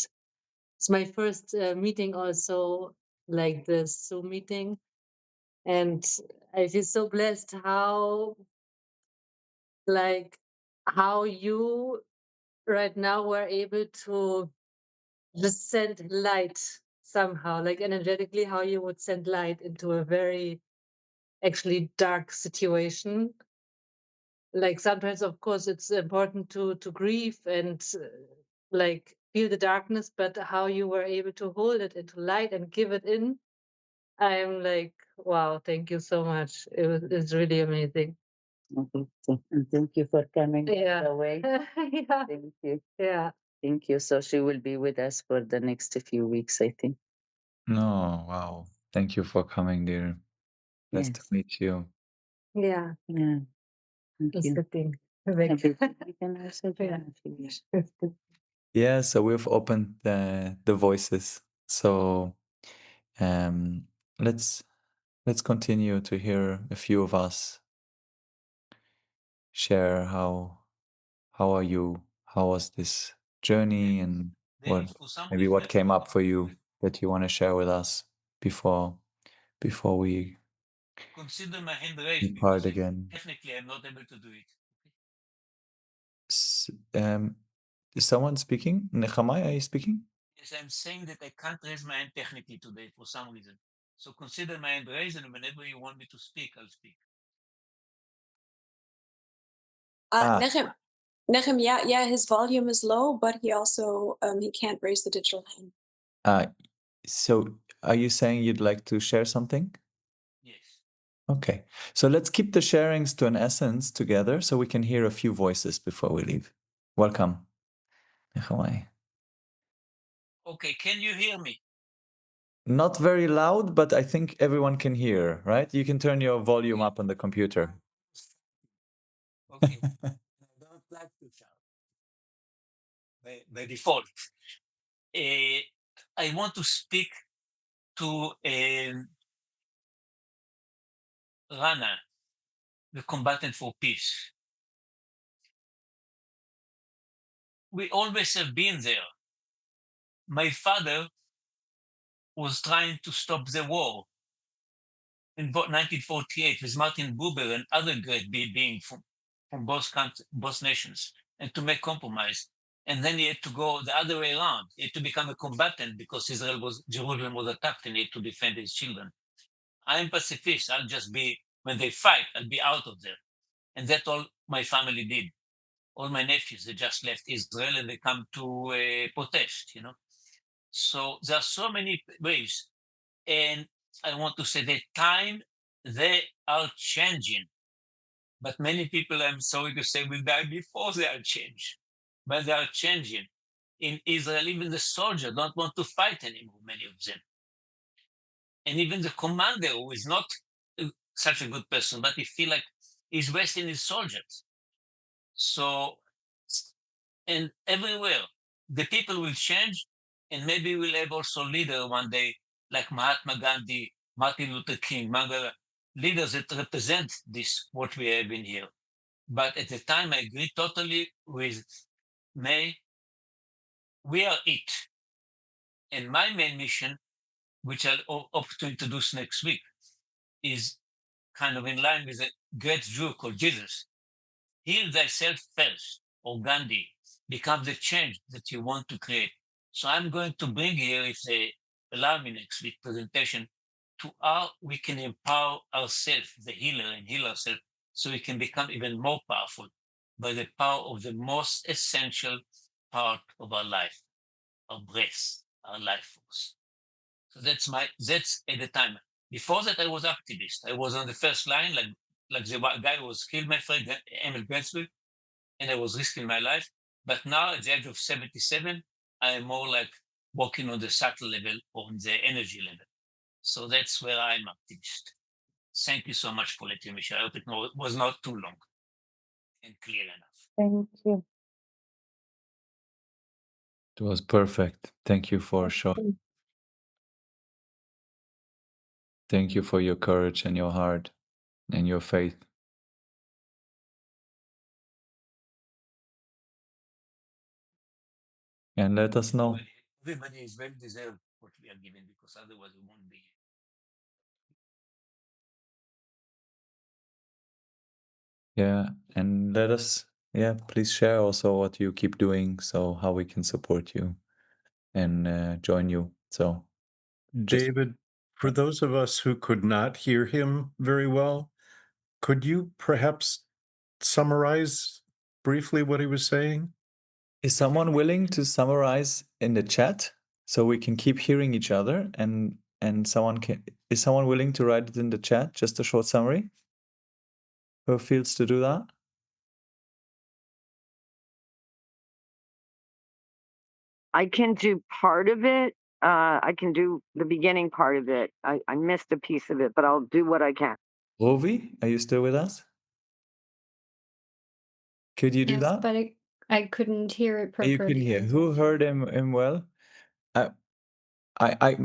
Speaker 8: it's my first meeting also, like this Zoom meeting. And I feel so blessed like, how you right now were able to just send light somehow, like energetically, how you would send light into a very actually dark situation. Like sometimes, of course, it's important to grieve and like feel the darkness, but how you were able to hold it into light and give it in, I'm like, wow, thank you so much. It's really amazing.
Speaker 5: Okay. And thank you for coming
Speaker 8: Yeah.
Speaker 5: away.
Speaker 8: Yeah.
Speaker 5: Thank you.
Speaker 8: Yeah.
Speaker 5: Thank you. So she will be with us for the next few weeks, I think.
Speaker 1: No, wow. Thank you for coming, dear. Nice to
Speaker 5: Yes.
Speaker 1: meet you.
Speaker 8: Yeah.
Speaker 5: Yeah. Thank
Speaker 8: Just
Speaker 5: you.
Speaker 8: sitting. Like,
Speaker 5: You can also
Speaker 8: yeah.
Speaker 5: join if you wish.
Speaker 1: Yeah, so we've opened the voices. So um let's continue to hear a few of us share how are you? How was this journey and what
Speaker 7: David, for some
Speaker 1: maybe
Speaker 7: reason,
Speaker 1: what came up for you that you want to share with us before we
Speaker 7: consider my hand raised
Speaker 1: depart
Speaker 7: because
Speaker 1: again.
Speaker 7: technically I'm not able to do it.
Speaker 1: S- um, is someone speaking? Nechamai, are you speaking?
Speaker 7: Yes, I'm saying that I can't raise my hand technically today for some reason. So consider my hand raised, and whenever you want me to speak, I'll speak.
Speaker 1: Ah,
Speaker 9: Nechem, yeah, his volume is low, but he also he can't raise the digital hand.
Speaker 1: so are you saying you'd like to share something?
Speaker 7: Yes.
Speaker 1: Okay, so let's keep the sharings to an essence together so we can hear a few voices before we leave. Welcome. Nechamai.
Speaker 7: Okay, can you hear me?
Speaker 1: Not very loud, but I think everyone can hear, right? You can turn your volume up on the computer.
Speaker 7: Okay. I don't like to shout by default. I want to speak to Rana, the combatant for peace. We always have been there. My father was trying to stop the war in 1948 with Martin Buber and other great beings from both nations, and to make compromise. And then he had to go the other way around. He had to become a combatant because Jerusalem was attacked and he had to defend his children. I'm pacifist. I'll just be, when they fight, I'll be out of there. And that's all my family did. All my nephews, they just left Israel and they come to protest. So there are so many ways. And I want to say that time, they are changing. But many people, I'm sorry to say, will die before they are changed. But they are changing. In Israel, even the soldiers don't want to fight anymore, many of them. And even the commander, who is not such a good person, but he feel like he's wasting his soldiers. So, and everywhere, the people will change, and maybe we'll have also leader one day, like Mahatma Gandhi, Martin Luther King, Mandela, leaders that represent this, what we have in here. But at the time, I agree totally with May. We are it. And my main mission, which I'll hope to introduce next week, is kind of in line with a great Jew called Jesus. Heal thyself first, or Gandhi, become the change that you want to create. So I'm going to bring here, if they allow me next week presentation, to how we can empower ourselves, the healer, and heal ourselves, so we can become even more powerful by the power of the most essential part of our life, our breath, our life force. So that's at the time. Before that, I was activist. I was on the first line, like the guy who was killed, my friend Emil Genswick, and I was risking my life. But now, at the age of 77, I am more like working on the subtle level, on the energy level. So that's where I'm activist. Thank you so much for letting me share. I hope it was not too long and clear enough.
Speaker 5: Thank you.
Speaker 1: It was perfect. Thank you for showing. Thank you for your courage and your heart and your faith. And let us know.
Speaker 7: Everybody is well deserved what we are given because otherwise we won't be.
Speaker 1: Yeah, and let us, yeah, please share also what you keep doing, so how we can support you and join you. So, just
Speaker 10: David, for those of us who could not hear him very well, could you perhaps summarize briefly what he was saying?
Speaker 1: is someone willing to summarize in the chat so we can keep hearing each other and someone can is someone willing to write it in the chat, just a short summary? Who feels to do that?
Speaker 11: I can do part of it. I can do the beginning part of it. I missed a piece of it, but I'll do what I can.
Speaker 1: Rovi, are you still with us? Could you do
Speaker 3: Yes,
Speaker 1: that?
Speaker 3: but I couldn't hear it
Speaker 1: You can
Speaker 3: properly.
Speaker 1: hear. Who heard him well? I,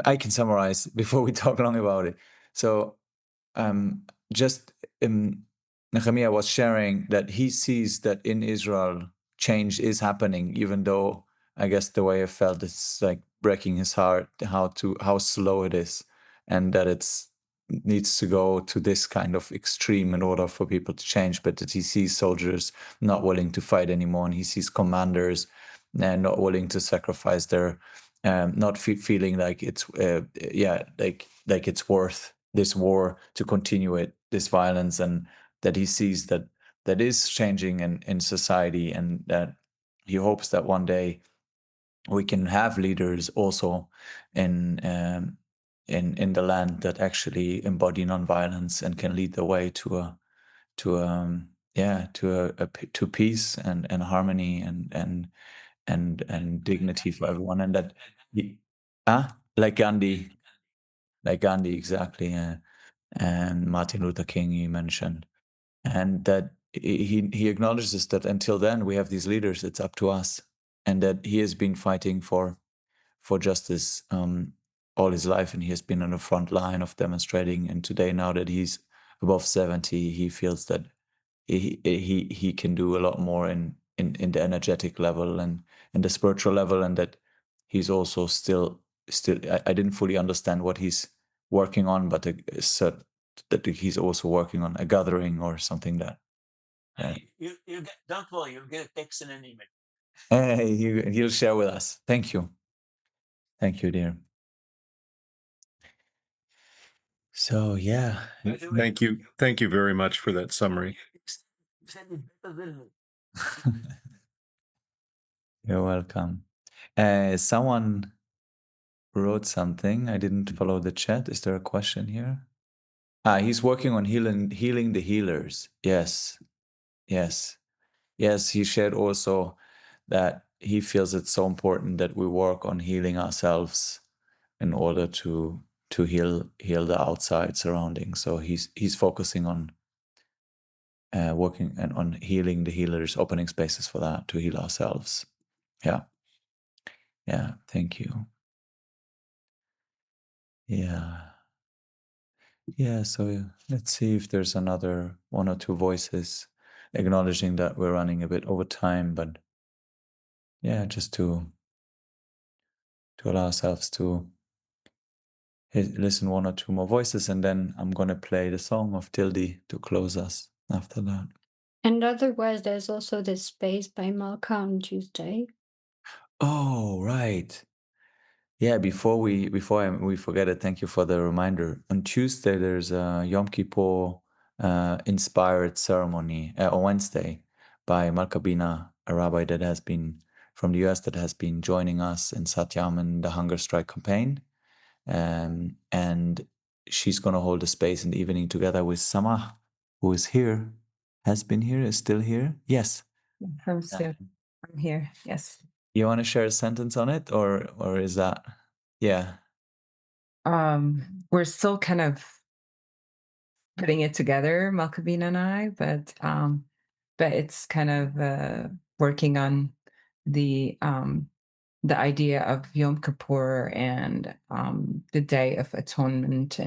Speaker 1: I can summarize before we talk long about it. So just Nehemiah was sharing that he sees that in Israel change is happening, even though I guess the way I felt it's like breaking his heart how slow it is, and that it's needs to go to this kind of extreme in order for people to change. But that he sees soldiers not willing to fight anymore, and he sees commanders not willing to sacrifice their not feeling like it's like it's worth this war to continue it, this violence, and that he sees that that is changing in society, and that he hopes that one day we can have leaders also in in the land that actually embody nonviolence and can lead the way to to peace and harmony and dignity for everyone, and that like Gandhi, exactly, and Martin Luther King you mentioned, and that he acknowledges that until then we have these leaders. It's up to us, and that he has been fighting for justice all his life, and he has been on the front line of demonstrating. And today, now that he's above 70, he feels that he can do a lot more in the energetic level and in the spiritual level, and that he's also still I didn't fully understand what he's working on, but said that he's also working on a gathering or something that
Speaker 7: You get, don't worry, you'll get a text and an email.
Speaker 1: he'll share with us. Thank you, dear. So yeah,
Speaker 10: Thank you very much for that summary.
Speaker 7: You said it better than me.
Speaker 1: you're welcome. Someone wrote something. I didn't follow the chat. Is there a question here? He's working on healing the healers. Yes, yes, yes. He shared also that he feels it's so important that we work on healing ourselves in order to heal the outside surroundings. So he's focusing on working and on healing the healers, opening spaces for that to heal ourselves. Yeah, yeah. Thank you. Yeah. Yeah, so let's see if there's another one or two voices acknowledging that we're running a bit over time, but yeah, just to allow ourselves to listen one or two more voices, and then I'm gonna play the song of Tildy to close us after that.
Speaker 3: And otherwise, there's also this space by Malka on Tuesday.
Speaker 1: Oh, right. Yeah, before we forget it, thank you for the reminder. On Tuesday, there's a Yom Kippur inspired ceremony on Wednesday by Malkabina, a rabbi that has been from the US that has been joining us in Satyam in the hunger strike campaign. And she's going to hold a space in the evening together with Samah, who is here, has been here, is still here. Yes.
Speaker 12: I'm here. Yes.
Speaker 1: You want to share a sentence on it, or is that, yeah?
Speaker 12: We're still kind of putting it together, Malkabina and I, but it's kind of working on the the idea of Yom Kippur and the Day of Atonement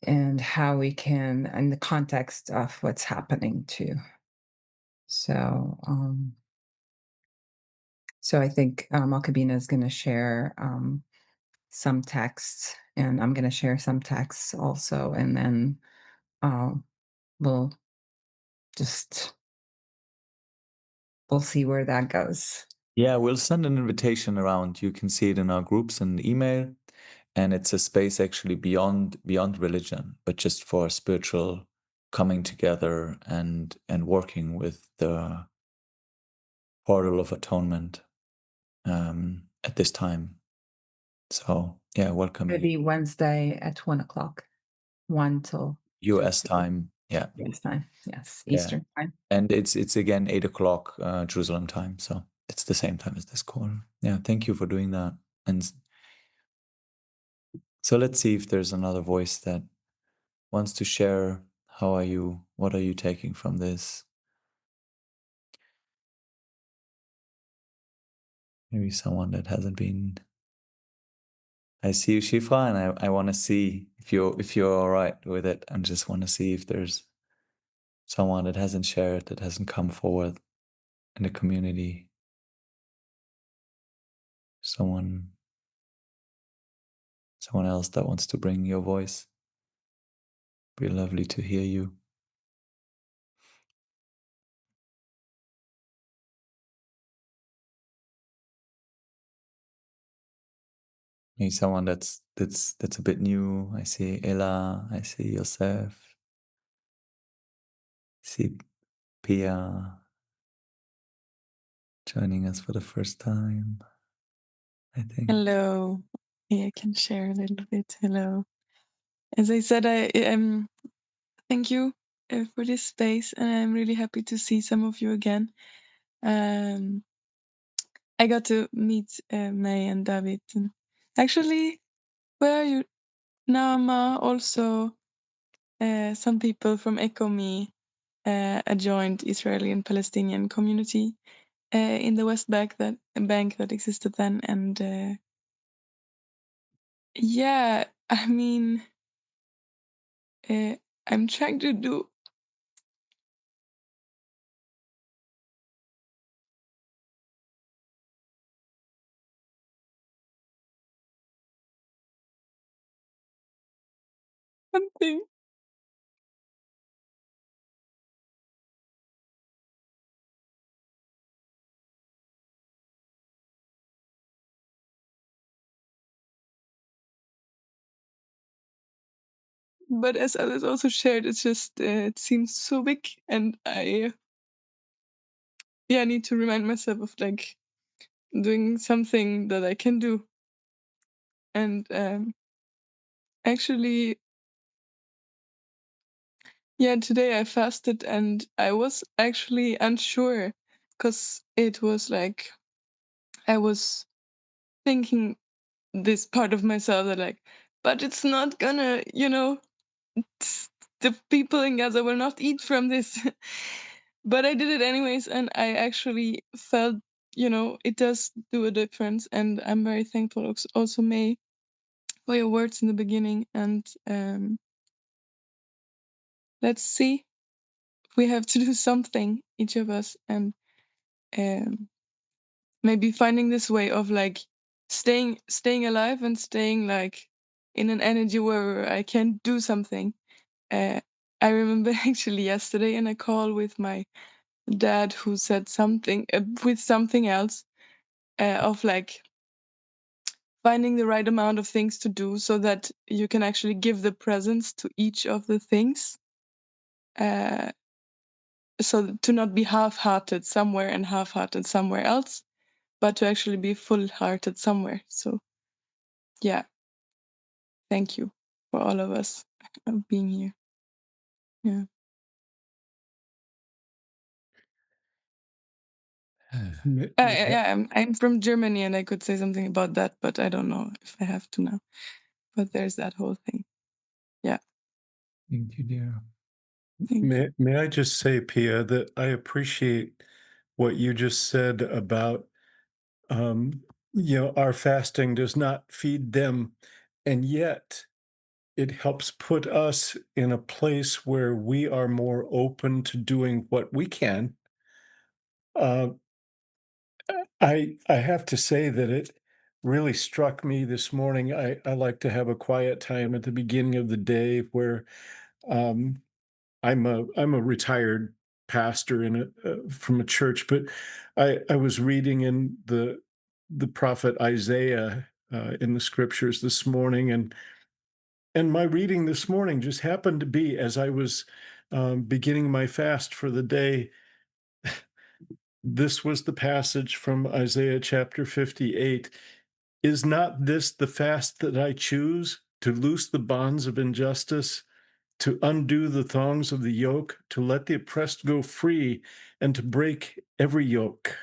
Speaker 12: and how we can, in the context of what's happening too. So, so I think Alkabina is going to share some texts, and I'm going to share some texts also, and then we'll just we'll see where that goes.
Speaker 1: Yeah, we'll send an invitation around. You can see it in our groups and email, and it's a space actually beyond religion, but just for spiritual coming together and working with the portal of atonement at this time. So yeah, welcome
Speaker 12: It'll be Wednesday at 1:00, 1 till
Speaker 1: US time. Yeah.
Speaker 12: US time. Yes,
Speaker 1: Yeah.
Speaker 12: Eastern time.
Speaker 1: And it's again 8:00 Jerusalem time. So it's the same time as this call. Yeah, thank you for doing that. And so let's see if there's another voice that wants to share. How are you? What are you taking from this? Maybe someone that hasn't been. I see you, Shifa, and I want to see if you're all right with it. I just want to see if there's someone that hasn't shared, that hasn't come forward in the community. Someone else that wants to bring your voice. Be lovely to hear you. Maybe someone that's a bit new. I see Ella. I see Yosef. I see Pia joining us for the first time, I think.
Speaker 13: Hello. Yeah, I can share a little bit. Hello. As I said, I thank you for this space, and I'm really happy to see some of you again. I got to meet May and David. And actually, where are you? Nama, also some people from Echo Me, a joint Israeli and Palestinian community in the West Bank that existed then, and yeah, I mean, I'm trying to do something. But as others also shared, it's just it seems so big, and I need to remind myself of like doing something that I can do. And actually, yeah, today I fasted, and I was actually unsure because it was like I was thinking this part of myself that like, but it's not gonna, the people in Gaza will not eat from this. But I did it anyways, and I actually felt, it does do a difference. And I'm very thankful also, May, for your words in the beginning. And let's see. We have to do something, each of us, and maybe finding this way of like staying alive and staying like in an energy where I can do something. I remember actually yesterday in a call with my dad who said something with something else of like finding the right amount of things to do so that you can actually give the presence to each of the things. So to not be half-hearted somewhere and half-hearted somewhere else, but to actually be full-hearted somewhere. So yeah, thank you for all of us being here. Yeah. Yeah, I'm from Germany, and I could say something about that, but I don't know if I have to now. But there's that whole thing. Yeah.
Speaker 1: Thank you, dear.
Speaker 10: May I just say, Pia, that I appreciate what you just said about our fasting does not feed them, and yet it helps put us in a place where we are more open to doing what we can. Uh, I have to say that it really struck me this morning. I like to have a quiet time at the beginning of the day where um, I'm a retired pastor from a church, but I was reading in the prophet Isaiah in the scriptures this morning, and my reading this morning just happened to be as I was beginning my fast for the day. This was the passage from Isaiah chapter 58. Is not this the fast that I choose, to loose the bonds of injustice, to undo the thongs of the yoke, to let the oppressed go free, and to break every yoke?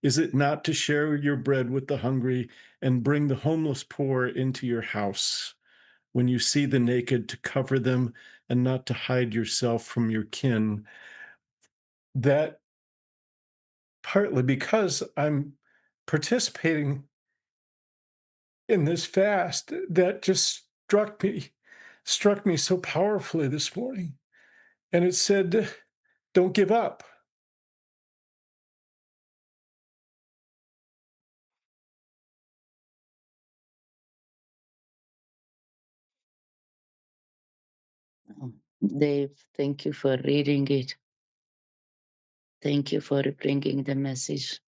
Speaker 10: Is it not to share your bread with the hungry and bring the homeless poor into your house? When you see the naked, to cover them and not to hide yourself from your kin? That partly because I'm participating in this fast, that just struck me so powerfully this morning. And it said, don't give up.
Speaker 5: Dave, thank you for reading it. Thank you for bringing the message,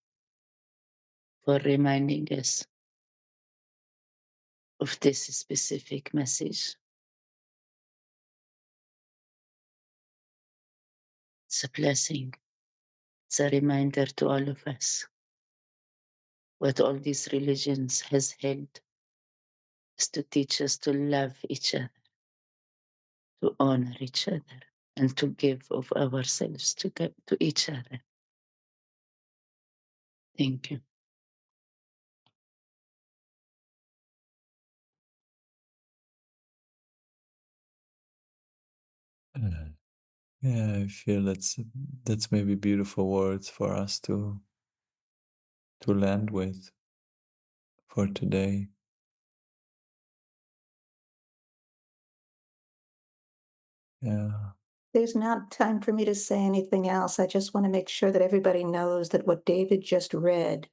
Speaker 5: for reminding us of this specific message. It's a blessing. It's a reminder to all of us what all these religions has held is to teach us to love each other, to honor each other, and to give of ourselves to each other. Thank you.
Speaker 1: Yeah, I feel that's maybe beautiful words for us to land with for today. Yeah.
Speaker 14: There's not time for me to say anything else. I just want to make sure that everybody knows that what David just read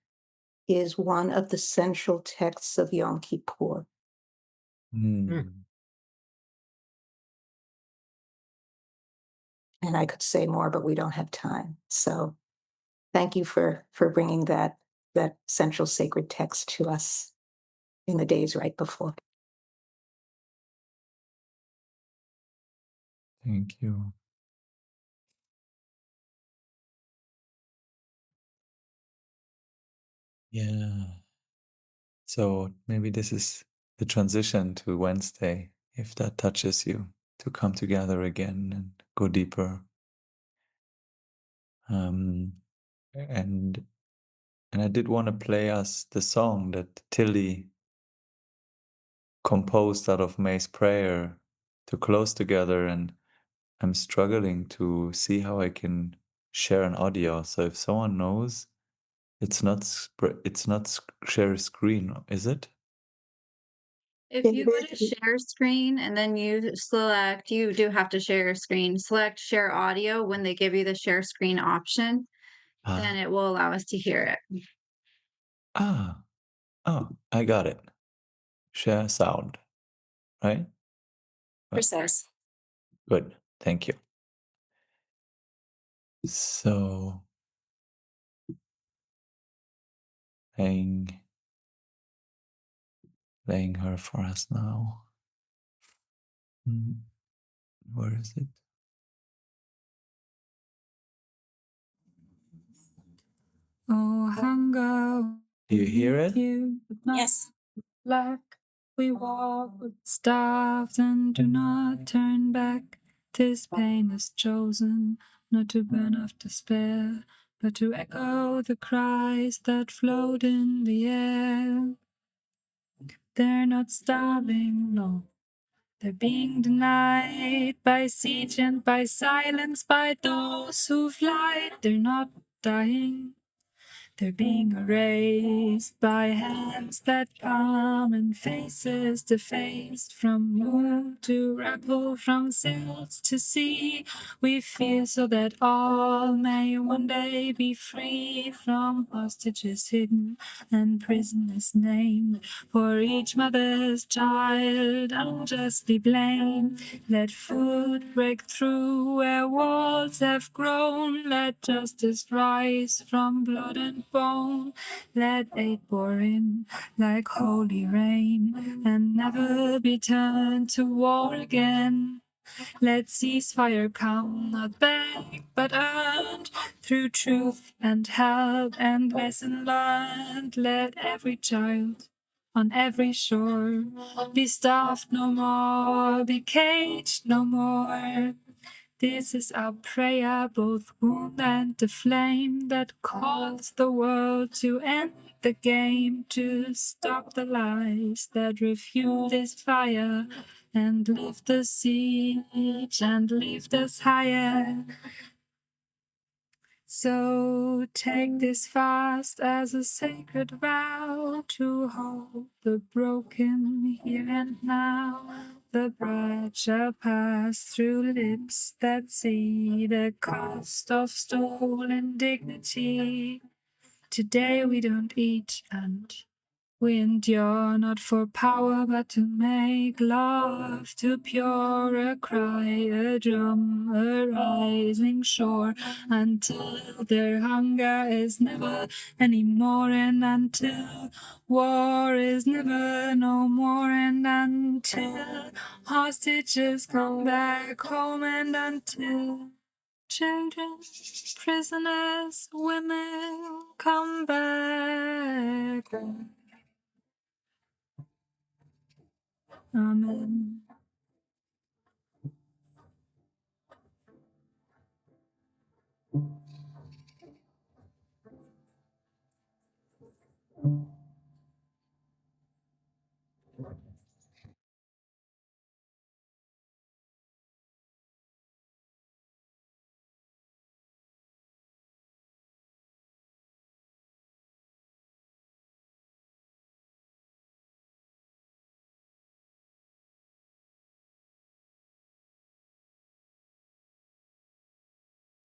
Speaker 14: is one of the central texts of Yom Kippur.
Speaker 1: Mm.
Speaker 14: And I could say more, but we don't have time. So thank you for bringing that central sacred text to us in the days right before.
Speaker 1: Thank you. Yeah. So maybe this is the transition to Wednesday, if that touches you, to come together again and go deeper. And I did want to play us the song that Tilly composed out of May's prayer to close together, and I'm struggling to see how I can share an audio. So if someone knows, it's not share screen, is it?
Speaker 15: If you go to share screen and then you select, you do have to share screen, select share audio when they give you the share screen option, then it will allow us to hear it.
Speaker 1: Oh, I got it. Share sound, right?
Speaker 9: Precise.
Speaker 1: Good, thank you. So, playing her for us now. Where is it?
Speaker 16: Oh, hunger.
Speaker 1: Do you hear it?
Speaker 9: Yes.
Speaker 16: Black, we walk with starved and do not turn back. This pain is chosen not to burn of despair, but to echo the cries that float in the air. They're not starving, no. They're being denied by siege and by silence, by those who've lied. They're not dying. They're being erased by hands that come and faces defaced from womb to ripple, from sails to sea. We fear so that all may one day be free from hostages hidden and prisoners named. For each mother's child unjustly blamed, let food break through where walls have grown. Let justice rise from blood and bone. Let aid pour in like holy rain and never be turned to war again. Let ceasefire come, not begged but earned, through truth and help and lesson learned. Let every child on every shore be starved no more, be caged no more. This is our prayer, both wound and the flame that calls the world to end the game, to stop the lies that refuel this fire and lift the siege and lift us higher. So take this fast as a sacred vow to hold the broken here and now. The bread shall pass through lips that see the cost of stolen dignity. Today we don't eat and we endure, not for power but to make love, to pure a cry, a drum, a rising shore, until their hunger is never any more, and until war is never no more, and until hostages come back home, and until children, prisoners, women come back. Amen.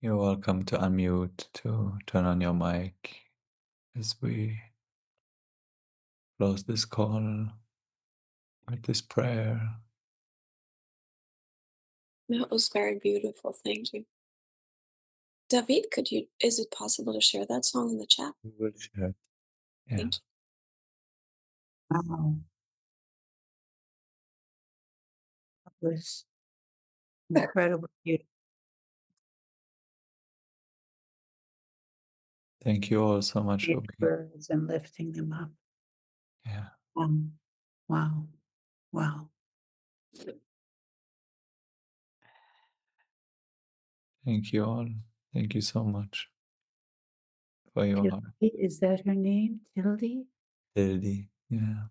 Speaker 1: You're welcome to unmute, to turn on your mic as we close this call with this prayer.
Speaker 9: That was very beautiful. Thank you. David, is it possible to share that song in the chat?
Speaker 1: We will share. Yeah.
Speaker 9: Thank you.
Speaker 14: Wow. That was incredible. Beautiful.
Speaker 1: Thank you all so much for being.
Speaker 14: Words and lifting them up.
Speaker 1: Yeah.
Speaker 14: Wow. Wow.
Speaker 1: Thank you all. Thank you so much for your heart.
Speaker 14: Tildy, is that her name? Tildy?
Speaker 1: Lady. Yeah.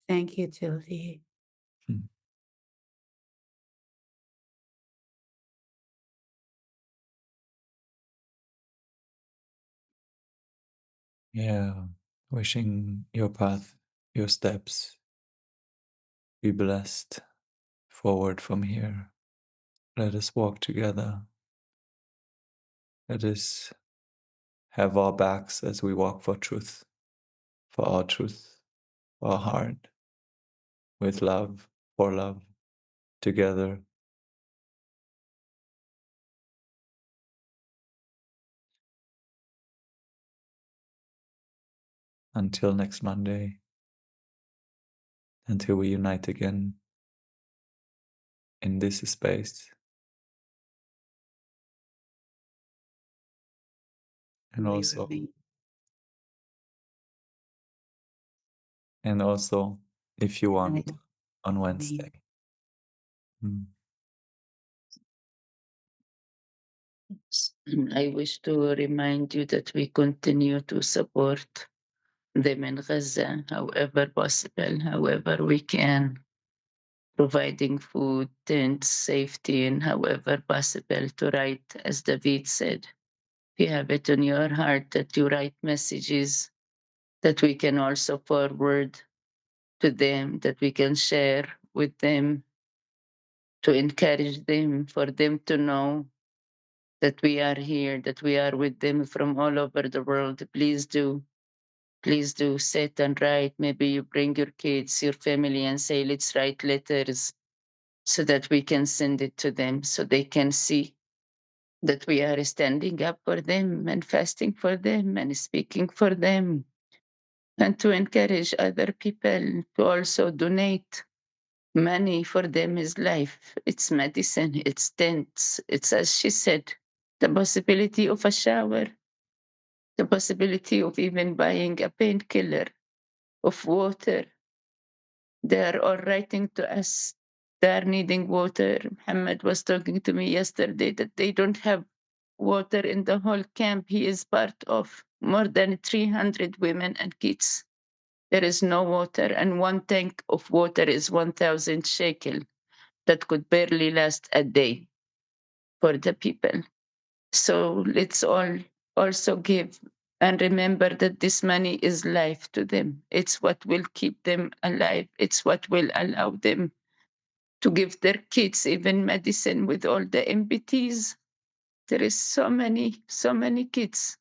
Speaker 14: Thank you, Tildy.
Speaker 1: Hmm. Yeah. Wishing your path, your steps be blessed forward from here. Let us walk together. Let us have our backs as we walk for truth, for our truth, for our heart, with love, for love, together. Until next Monday, until we unite again in this space. And also, if you want, on Wednesday.
Speaker 5: I wish to remind you that we continue to support them in Gaza, however possible, however we can, providing food, tents, safety, and however possible to write, as David said, you have it on your heart, that you write messages that we can also forward to them, that we can share with them, to encourage them, for them to know that we are here, that we are with them from all over the world. Please do. Please do sit and write. Maybe you bring your kids, your family, and say, let's write letters so that we can send it to them, so they can see that we are standing up for them and fasting for them and speaking for them, and to encourage other people to also donate money. For them is life, it's medicine, it's tents, it's, as she said, the possibility of a shower, the possibility of even buying a painkiller, of water. They are all writing to us. They are needing water. Muhammad was talking to me yesterday that they don't have water in the whole camp he is part of. More than 300 women and kids. There is no water, and one tank of water is 1,000 shekel. That could barely last a day for the people. So let's all also give and remember that this money is life to them. It's what will keep them alive. It's what will allow them to give their kids even medicine with all the MBTs. There is so many kids,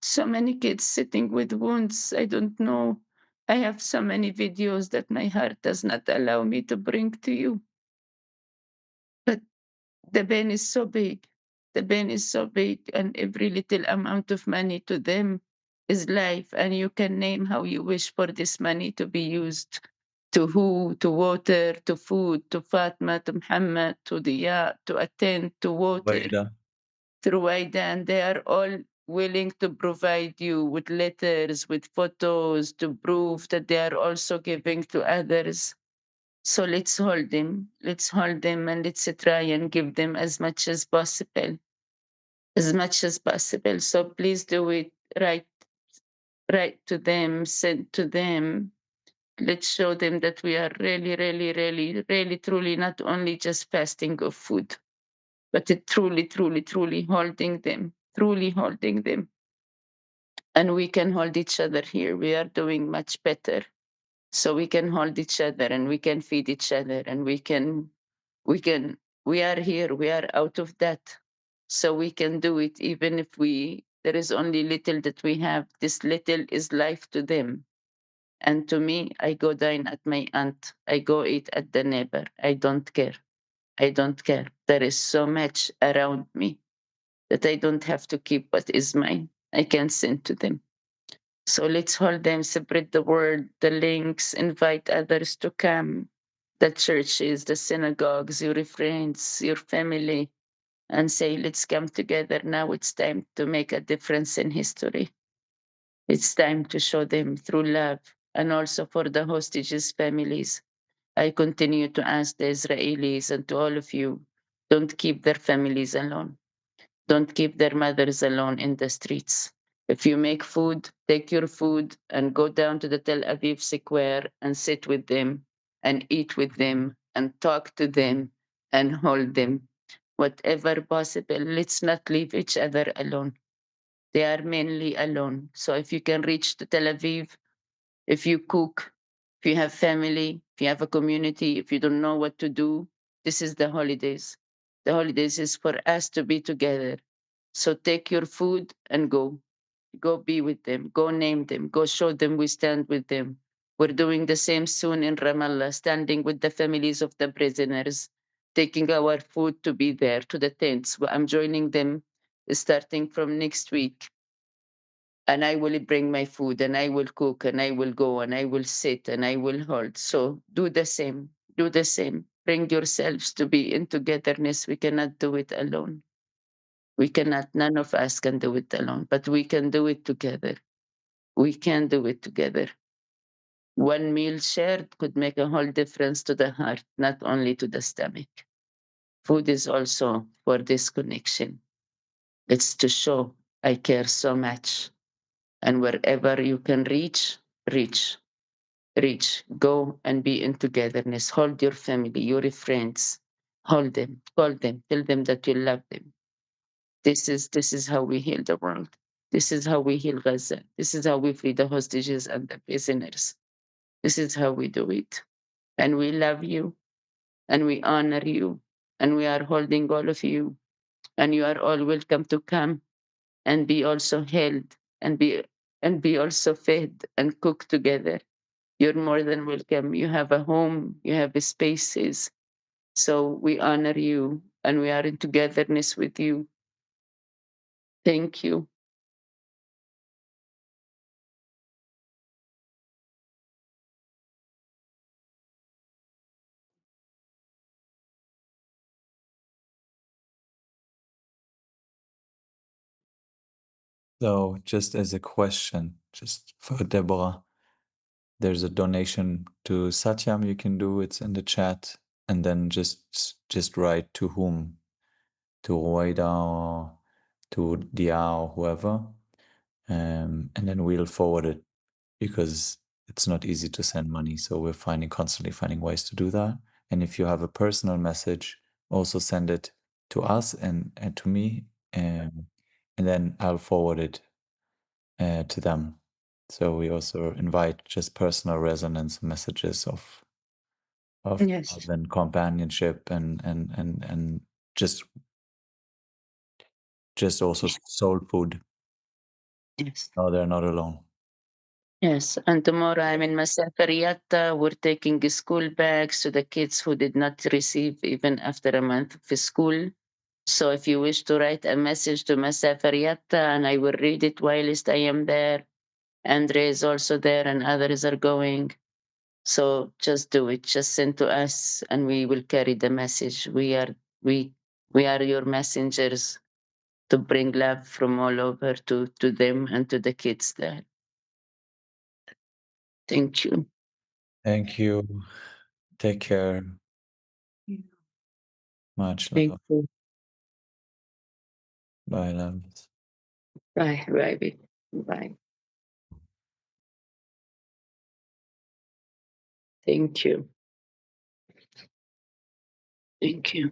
Speaker 5: so many kids sitting with wounds. I don't know. I have so many videos that my heart does not allow me to bring to you. But the pain is so big. The pain is so big, and every little amount of money to them is life. And you can name how you wish for this money to be used. To who? To water, to food, to Fatma, to Muhammad, to Diya, to a tent, to water,
Speaker 1: Ruwaida.
Speaker 5: to Ruwaida. And they are all willing to provide you with letters, with photos, to prove that they are also giving to others. So let's hold them. Let's hold them, and let's try and give them as much as possible. As much as possible. So please do it. Write to them, send to them. Let's show them that we are really, really, really, really, truly not only just fasting of food, but it truly, truly, truly holding them, truly holding them. And we can hold each other here. We are doing much better. So we can hold each other, and we can feed each other, and we can, we are here, we are out of that. So we can do it, even if there is only little that we have. This little is life to them. And to me, I go dine at my aunt, I go eat at the neighbor. I don't care. I don't care. There is so much around me that I don't have to keep what is mine. I can send to them. So let's hold them, spread the word, the links, invite others to come, the churches, the synagogues, your friends, your family, and say, let's come together. Now it's time to make a difference in history. It's time to show them through love. And also for the hostages' families, I continue to ask the Israelis and to all of you, don't keep their families alone. Don't keep their mothers alone in the streets. If you make food, take your food and go down to the Tel Aviv square and sit with them and eat with them and talk to them and hold them. Whatever possible, let's not leave each other alone. They are mainly alone. So if you can reach to Tel Aviv, if you cook, if you have family, if you have a community, if you don't know what to do, this is the holidays. The holidays is for us to be together. So take your food and go. Go be with them. Go name them. Go show them we stand with them. We're doing the same soon in Ramallah, standing with the families of the prisoners, taking our food to be there to the tents. I'm joining them starting from next week. And I will bring my food, and I will cook, and I will go, and I will sit, and I will hold. So do the same. Do the same. Bring yourselves to be in togetherness. We cannot do it alone. We cannot, none of us can do it alone, but we can do it together. We can do it together. One meal shared could make a whole difference to the heart, not only to the stomach. Food is also for this connection. It's to show I care so much. And wherever you can reach, reach, reach. Go and be in togetherness. Hold your family, your friends. Hold them, call them, tell them that you love them. This is how we heal the world. This is how we heal Gaza. This is how we free the hostages and the prisoners. This is how we do it. And we love you and we honor you and we are holding all of you. And you are all welcome to come and be also held and be also fed and cooked together. You're more than welcome. You have a home, you have spaces. So we honor you and we are in togetherness with you. Thank you.
Speaker 1: So, just as a question, just for Deborah, there's a donation to Satyam you can do. It's in the chat, and then just write to whom, to Ruwaida or to Dia or whoever, and then we'll forward it because it's not easy to send money. So we're constantly finding ways to do that. And if you have a personal message, also send it to us and to me, and then I'll forward it to them. So we also invite just personal resonance messages of
Speaker 5: Yes.
Speaker 1: love and companionship and just also soul food.
Speaker 5: Yes.
Speaker 1: No, they're not alone.
Speaker 5: Yes, and tomorrow I'm in Masafariyata. We're taking school bags to the kids who did not receive even after a month of school. So if you wish to write a message to Masafariyata, and I will read it whilst I am there. Andre is also there and others are going. So just do it. Just send to us and we will carry the message. We are your messengers to bring love from all over to them and to the kids there. Thank you.
Speaker 1: Thank you. Take care. Much
Speaker 5: Thank
Speaker 1: love.
Speaker 5: you.
Speaker 1: Bye, loves.
Speaker 5: Bye, baby. Bye. Thank you. Thank you.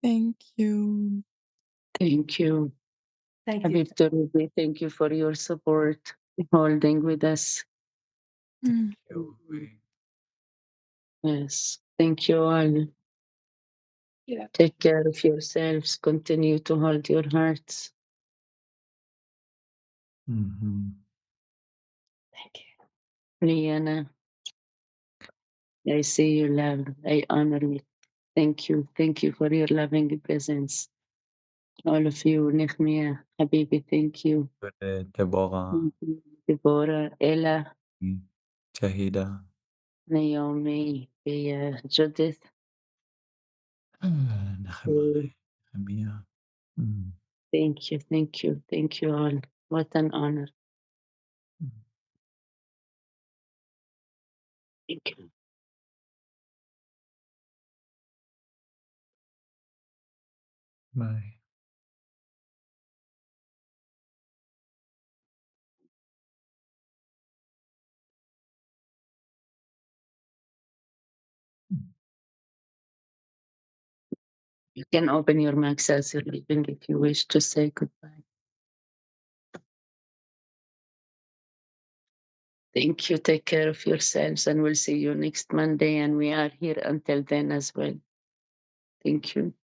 Speaker 13: Thank you.
Speaker 5: Thank you.
Speaker 14: Thank you.
Speaker 5: Habib Torubi, thank you for your support, holding with us.
Speaker 13: Mm.
Speaker 5: Yes. Thank you all. Take care of yourselves. Continue to hold your hearts.
Speaker 1: Mm-hmm.
Speaker 5: Thank you. Liana, I see you love. I honor you. Thank you. Thank you for your loving presence. All of you, Nehmia, Habibi, thank you.
Speaker 1: Deborah,
Speaker 5: Thank you. Deborah, Ella,
Speaker 1: Shahida,
Speaker 5: Naomi, Judith.
Speaker 1: Nehemiah, Amia.
Speaker 5: Thank you, thank you, thank you all. What an honor. Thank you.
Speaker 1: Bye.
Speaker 5: You can open your mics as you're leaving if you wish to say goodbye. Thank you. Take care of yourselves, and we'll see you next Monday. And we are here until then as well. Thank you.